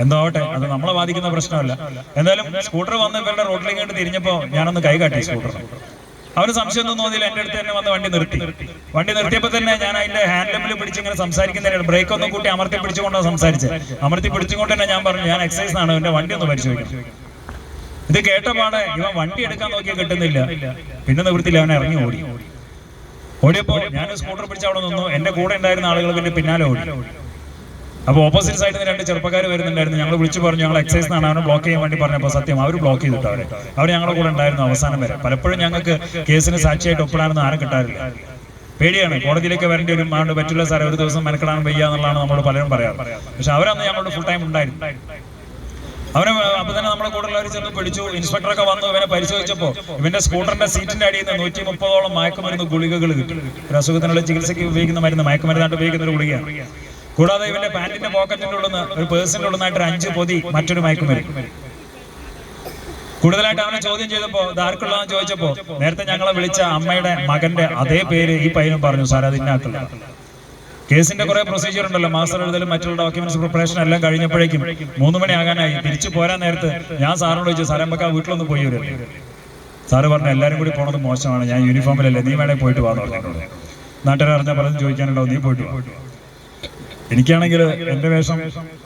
എന്താവട്ടെ, അത് നമ്മളെ ബാധിക്കുന്ന പ്രശ്നമല്ല. എന്തായാലും സ്കൂട്ടർ വന്ന് ഇവരുടെ റോഡിലേക്ക് കണ്ട് തിരിഞ്ഞപ്പോ ഞാനൊന്ന് കൈ കാട്ടി സ്കൂട്ടർ. അവന് സംശയമൊന്നും തോന്നിയില്ല, എന്റെ അടുത്ത് തന്നെ വന്ന് വണ്ടി നിർത്തിയപ്പോ തന്നെ ഞാൻ അതിന്റെ ഹാൻഡിൽ പിടിച്ച് ഇങ്ങനെ സംസാരിക്കുന്നതിന് ബ്രേക്ക് ഒന്നും കൂട്ടി അമർത്തി പിടിച്ചുകൊണ്ടാണ് സംസാരിച്ചത്. അമർത്തി പിടിച്ചുകൊണ്ട് തന്നെ ഞാൻ പറഞ്ഞു, ഞാൻ എക്സൈസ് ആണ്, എന്റെ വണ്ടി ഒന്ന് പരിശോധിക്കും. ഇത് കേട്ടപാടെ ഇവൻ വണ്ടി എടുക്കാൻ നോക്കിയാൽ കിട്ടുന്നില്ല. പിന്നെ നിവൃത്തിയില്ല, അവനെ ഇറങ്ങി ഓടിയപ്പോ ഞാൻ സ്കൂട്ടർ പിടിച്ച് അവിടെ നിന്നു. എന്റെ കൂടെ ഉണ്ടായിരുന്ന ആളുകൾ പിന്നെ പിന്നാലെ ഓടി. അപ്പൊ ഓപ്പോസിറ്റ് സൈഡിൽ നിന്ന് 2 ചെറുപ്പക്കാർ വരുന്നുണ്ടായിരുന്നു. ഞങ്ങൾ വിളിച്ചു പറഞ്ഞു, ഞങ്ങൾ എക്സൈസ് എന്നാണ്, അവനെ ബ്ലോക്ക് ചെയ്യാൻ വേണ്ടി പറഞ്ഞപ്പോൾ സത്യം അവർ ബ്ലോക്ക് ചെയ്തിട്ട് അവർ ഞങ്ങളുടെ കൂടെ ഉണ്ടായിരുന്നു അവസാനം വരെ. പലപ്പോഴും ഞങ്ങൾക്ക് കേസിന് സാക്ഷിയായിട്ട് ഒപ്പിടാനൊന്നും ആരും കിട്ടാറില്ല. പേടിയാണ്, കോടതിയിലേക്ക് വരേണ്ടി വരും, അതുകൊണ്ട് പറ്റില്ല സാറേ, ഒരു ദിവസം മെനക്കെടാൻ വയ്യ എന്നുള്ളതാണ് നമ്മളോട് പലരും പറയാറ്. പക്ഷെ അവരന്ന് ഞങ്ങളോട് ഫുൾ ടൈം ഉണ്ടായിരുന്നു. അവനെ അപ്പൊ തന്നെ നമ്മുടെ കൂടെ ഉള്ളവർ ചെന്ന് പിടിച്ചു. ഇൻസ്പെക്ടറൊക്കെ വന്നു ഇവനെ പരിശോധിച്ചപ്പോ ഇവന്റെ സ്കൂട്ടറിന്റെ സീറ്റിന്റെ അടിയിൽ നിന്ന് 130ഓളം മയക്കുമരുന്ന് ഗുളികകൾ കിട്ടും. ഒരു അസുഖത്തിനുള്ള ചികിത്സയ്ക്ക് ഉപയോഗിക്കുന്ന മരുന്ന്, മയക്കുമരുന്നായിട്ട് ഉപയോഗിക്കുന്ന ഒരു ഗുളികയാണ്. കൂടാതെ ഇവന്റെ പാന്റിന്റെ പോക്കറ്റിന്റെ ഉള്ളിൽ ഒരു പേഴ്സിന്റെ ഉള്ളിലായിട്ട് 5 പൊതി മറ്റൊരു മയക്കുമരുന്ന്. കൂടുതലായിട്ട് അവനെ ചോദ്യം ചെയ്തപ്പോ ഇത് ആർക്കുള്ളതെന്ന് ചോദിച്ചപ്പോ നേരത്തെ ഞങ്ങളെ വിളിച്ച അമ്മയുടെ മകന്റെ അതേ പേര് ഈ പയ്യനും പറഞ്ഞു, സാർ അത് ഇന്നാക്കില്ല. കേസിന്റെ കുറെ പ്രൊസീജിയർ ഉണ്ടല്ലോ, മാസ്റ്റർ എഴുതലും മറ്റുള്ള ഡോക്യുമെന്റ്സ് പ്രിപ്പറേഷൻ എല്ലാം കഴിഞ്ഞപ്പോഴേക്കും 3 മണി ആകാനായി. തിരിച്ചു പോരാൻ നേരത്ത് ഞാൻ സാറിനോട് ചോദിച്ചു, സാറേ നമുക്ക് ആ വീട്ടിലൊന്ന് പോയി വരും. സാറ് പറഞ്ഞു, എല്ലാവരും കൂടി പോണത് മോശമാണ്, ഞാൻ യൂണിഫോമിലല്ലേ, നീ വേണേ പോയിട്ട് വാ പറഞ്ഞിട്ടുണ്ട്. നാട്ടുകാർ അറിഞ്ഞാൽ പലതും ചോദിക്കാനുണ്ടാവും, നീ പോയിട്ട് വാ. എനിക്കാണെങ്കിൽ എന്റെ വേഷം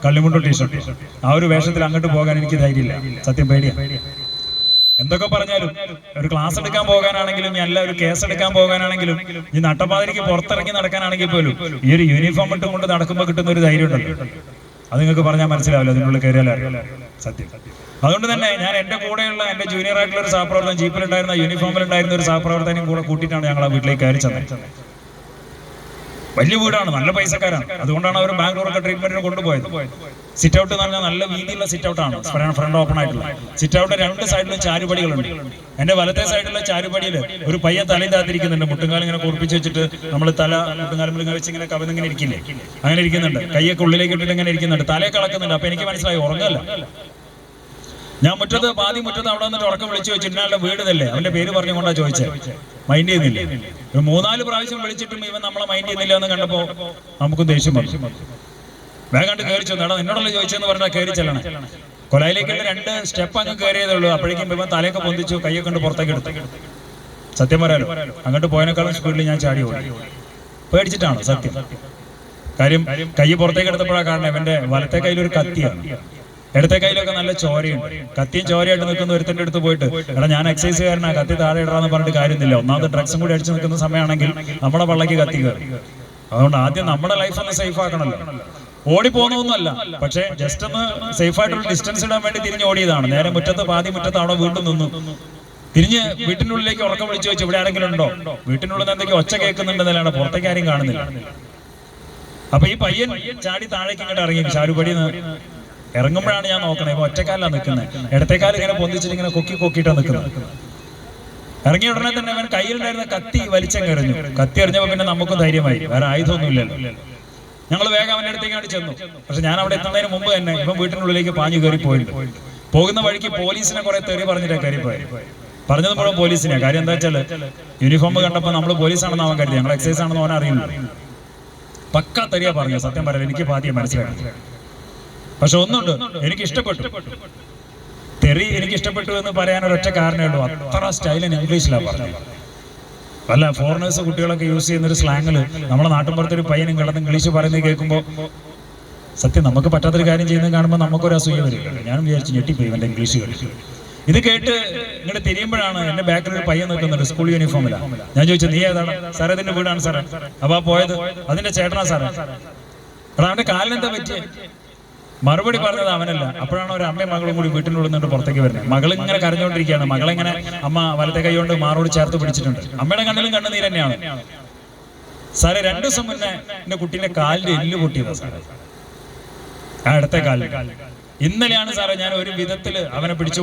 കള്ളിമുണ്ടോ ടീഷർട്ട്, ആ ഒരു വേഷത്തിൽ അങ്ങോട്ട് പോകാൻ എനിക്ക് ധൈര്യമില്ല, സത്യം പേടിയാണ്. എന്തൊക്കെ പറഞ്ഞാലും ഒരു ക്ലാസ് എടുക്കാൻ പോകാനാണെങ്കിലും അല്ല ഒരു കേസ് എടുക്കാൻ പോകാനാണെങ്കിലും ഈ നട്ടപ്പാതിരിക്ക് പുറത്തിറങ്ങി നടക്കാനാണെങ്കിൽ പോലും ഈ ഒരു യൂണിഫോം ഇട്ടും കൊണ്ട് നടക്കുമ്പോൾ കിട്ടുന്ന ഒരു ധൈര്യം ഉണ്ടല്ലോ, അത് നിങ്ങൾക്ക് പറഞ്ഞാൽ മനസ്സിലാവില്ല, അതിനുള്ളിൽ കയറിയാലും സത്യം. അതുകൊണ്ട് തന്നെ ഞാൻ എന്റെ കൂടെയുള്ള എന്റെ ജൂനിയർ ആയിട്ടുള്ള ഒരു സഹപ്രവർത്തകൻ, ജീപ്പിലുണ്ടായിരുന്ന യൂണിഫോമിലുണ്ടായിരുന്ന ഒരു സഹപ്രവർത്തകനും കൂടെ കൂട്ടിയിട്ടാണ് ഞങ്ങൾ ആ വീട്ടിലേക്ക് കയറി ചെന്നത്. വലിയ വീടാണ്, നല്ല പൈസക്കാരാണ്, അതുകൊണ്ടാണ് അവർ ബാംഗ്ലൂരൊക്കെ ട്രീറ്റ്മെന്റിന് കൊണ്ടുപോയത്. സിറ്റ് ഔട്ട് എന്ന് പറഞ്ഞാൽ നല്ല വീതിയുള്ള സിറ്റ് ഔട്ടാണ്, ഫ്രണ്ട് ഓപ്പൺ ആയിട്ടുള്ള സിറ്റ് ഔട്ട്. 2 സൈഡിലും ചാരുപടികളുണ്ട്. എന്റെ വലത്തെ സൈഡിലുള്ള ചാരുപടിയിൽ ഒരു പയ്യൻ തലയും താത്തിരിക്കുന്നുണ്ട്, മുട്ടുംകാലം ഇങ്ങനെ കുറിപ്പിച്ച് വെച്ചിട്ട് നമ്മൾ തല മുട്ടുംകാലം ഇങ്ങനെ വെച്ച് ഇങ്ങനെ കവിന്നിങ്ങനെ ഇരിക്കില്ലേ, അങ്ങനെ ഇരിക്കുന്നുണ്ട്. കയ്യൊക്കെ ഉള്ളിലേക്ക് ഇട്ടിട്ട് ഇങ്ങനെ ഇരിക്കുന്നുണ്ട്, തലയെ കളക്കുന്നുണ്ട്. അപ്പൊ എനിക്ക് മനസ്സിലായി ഉറങ്ങല്ല. ഞാൻ മുറ്റത്ത് അവിടെ വന്നിട്ട് ഉറക്കം വിളിച്ചു വെച്ചു, ഇന്നാളുടെ വീട് തന്നെ, അവന്റെ പേര് പറഞ്ഞുകൊണ്ടാ ചോദിച്ചത്. മൈൻഡ് ചെയ്യുന്നില്ല. ഒരു 3-4 പ്രാവശ്യം വിളിച്ചിട്ടും ഇവൻ നമ്മളെ മൈൻഡ് ചെയ്യുന്നില്ല എന്ന് കണ്ടപ്പോ നമുക്കും ദേഷ്യം വന്നു. വേഗം കയറി ചെന്നു. എടാ നിന്നോടല്ലേ ചോദിച്ചെന്ന് പറഞ്ഞാൽ കയറി ചെല്ലണം. കൊലയിലേക്കുള്ള 2 സ്റ്റെപ്പ് അങ്ങ് കയറിയതേ ഉള്ളൂ. അപ്പോഴേക്കും ഇവൻ തലയൊക്കെ പൊന്തിച്ചു, കൈയൊക്കെ കൊണ്ട് പുറത്തേക്ക് എടുത്തു. സത്യം പറയാലോ, അങ്ങോട്ട് പോയതിനേക്കാളും സ്പീഡിൽ ഞാൻ ചാടി ഓടി. പേടിച്ചിട്ടാണ് സത്യം. കാര്യം കൈ പുറത്തേക്ക് എടുത്തപ്പോഴാണ് കാരണം ഇവന്റെ വലത്തെ കയ്യിലൊരു കത്തിയാണ്. ഇടത്തെ കയ്യിലൊക്കെ നല്ല ചോരയുണ്ട്. കത്തിയും ചോരയായിട്ട് നിൽക്കുന്ന ഒരുത്തന്റെ അടുത്ത് പോയിട്ട് എടാ ഞാൻ എക്സൈസുകാരനാ, കത്തി താഴെ ഇടാന്ന് പറഞ്ഞിട്ട് കാര്യമില്ല. ഒന്നാമത് ഡ്രഗ്സും കൂടി അടിച്ചു നിൽക്കുന്ന സമയമാണെങ്കിൽ നമ്മുടെ പള്ളക്ക് കത്തി കയറി. അതുകൊണ്ട് ആദ്യം നമ്മുടെ ലൈഫ് ഒന്ന് സേഫ് ആക്കണല്ലോ. ഓടിപ്പോന്നൊന്നുമല്ല, പക്ഷെ ജസ്റ്റ് ഒന്ന് സേഫ് ആയിട്ടുള്ള ഡിസ്റ്റൻസ് ഇടാൻ വേണ്ടി തിരിഞ്ഞ് ഓടിയതാണ്. നേരെ പാതി മുറ്റത്ത് അവിടെ വീണ്ടും നിന്നു. തിരിഞ്ഞ് വീട്ടിനുള്ളിലേക്ക് ഉറക്കം വിളിച്ചു വെച്ച് ഇവിടെ ആരെങ്കിലും ഉണ്ടോ? വീട്ടിനുള്ളിൽ എന്തൊക്കെ ഒച്ച കേൾക്കുന്നുണ്ടെന്നല്ലാണ്, പുറത്തേക്ക് ആരും കാണുന്നില്ല. അപ്പൊ ഈ പയ്യൻ ചാടി താഴേക്ക് ഇങ്ങോട്ട് ഇറങ്ങി. ശാലുപടി ഇറങ്ങുമ്പോഴാണ് ഞാൻ നോക്കണേ, ഇപ്പൊ ഒറ്റക്കാലാണ് നിൽക്കുന്നത്. ഇടത്തേക്കാലം ഇങ്ങനെ പൊന്തിച്ചിട്ട് ഇങ്ങനെ കൊക്കിയിട്ടാണ് നിൽക്കുന്നത്. ഇറങ്ങിയ ഉടനെ തന്നെ അവൻ കയ്യിലുണ്ടായിരുന്ന കത്തി വലിച്ചെറിഞ്ഞു. കത്തി എറിഞ്ഞപ്പോ പിന്നെ നമുക്കും ധൈര്യമായി, വേറെ ആയുധമൊന്നും ഇല്ലല്ലോ. ഞങ്ങൾ വേഗം അവന്റെ അടുത്തേക്കാണ് ചെന്നു. പക്ഷെ ഞാൻ അവിടെ എത്തുന്നതിന് മുമ്പ് തന്നെ ഇവൻ വീട്ടിനുള്ളിലേക്ക് പാഞ്ഞു കയറി പോയിട്ടുണ്ട്. പോകുന്ന വഴിക്ക് പോലീസിനെ കുറെ തെറി പറഞ്ഞിട്ടാണ് കയറിപ്പോയത്. പറഞ്ഞത് മുഴുവൻ പോലീസിനെ. കാര്യം എന്താ വെച്ചാൽ യൂണിഫോം കണ്ടപ്പോൾ നമ്മൾ പോലീസാണെന്ന് അവൻ കരുതി, ഞങ്ങൾ എക്സൈസ് ആണെന്ന് അവൻ അറിയില്ല. പക്ക തെറിയാ പറഞ്ഞു. സത്യം പറയാം, എനിക്ക് പാതിയെ മനസ്സിലാക്കി. പക്ഷെ ഒന്നുണ്ട്, എനിക്ക് ഇഷ്ടപ്പെട്ടു. തെറി എനിക്ക് ഇഷ്ടപ്പെട്ടു എന്ന് പറയാൻ ഒരൊറ്റ കാരണമേ ഉള്ളൂ, അത്ര സ്റ്റൈലിൻ ഇംഗ്ലീഷിലാണ് പറഞ്ഞത്. വല്ല ഫോറിനേഴ്സ് കുട്ടികളൊക്കെ യൂസ് ചെയ്യുന്നൊരു സ്ലാങ്ങിൽ നമ്മളെ നാട്ടിൻപുറത്തൊരു പയ്യനും കിടന്ന് ഇംഗ്ലീഷ് പറയുന്നത് കേൾക്കുമ്പോൾ സത്യം നമുക്ക് പറ്റാത്തൊരു കാര്യം ചെയ്യുന്നത് കാണുമ്പോൾ നമുക്കൊരു അസൂയ വരികയുള്ളൂ. ഞാനും വിചാരിച്ചു ഞെട്ടിപ്പോയി ഇവന്റെ ഇംഗ്ലീഷ് കളിച്ചു. ഇത് കേട്ട് ഇങ്ങോട്ട് തിരിയുമ്പോഴാണ് എന്റെ ബാക്കിൽ ഒരു പയ്യൻ നിൽക്കുന്നുണ്ട്, സ്കൂൾ യൂണിഫോമിലാണ്. ഞാൻ ചോദിച്ചു നീ ഏതാണ്? സാറേ ഇതിന്റെ വീടാണ് സാറേ. അപ്പൊ പോയത് അതിന്റെ ചേട്ടനാ സാറേ. എടാ അവന്റെ കാലിനെന്താ പറ്റിയ? മറുപടി പറഞ്ഞത് അവനല്ല. അപ്പോഴാണ് ഒരു അമ്മയും മകളും കൂടി വീട്ടിനുള്ളിൽ നിന്ന് പുറത്തേക്ക് വരുന്നത്. മകൾ ഇങ്ങനെ കരഞ്ഞുകൊണ്ടിരിക്കുകയാണ്. മകളെങ്ങനെ അമ്മ വലത്തെ കൈ കൊണ്ട് മാറോട് ചേർത്ത് പിടിച്ചിട്ടുണ്ട്. അമ്മയുടെ കണ്ണിലും കണ്ണുനീര് തന്നെയാണ്. സാറേ 2 ദിവസം മുന്നേ എന്റെ കുട്ടീന്റെ കാലിന്റെ എല്ല് പൊട്ടിയതാ സാറേ, ആ ഇടത്തെ കാലിൽ. ഇന്നലെയാണ് സാറേ ഞാൻ ഒരു വിധത്തില് അവനെ പിടിച്ചു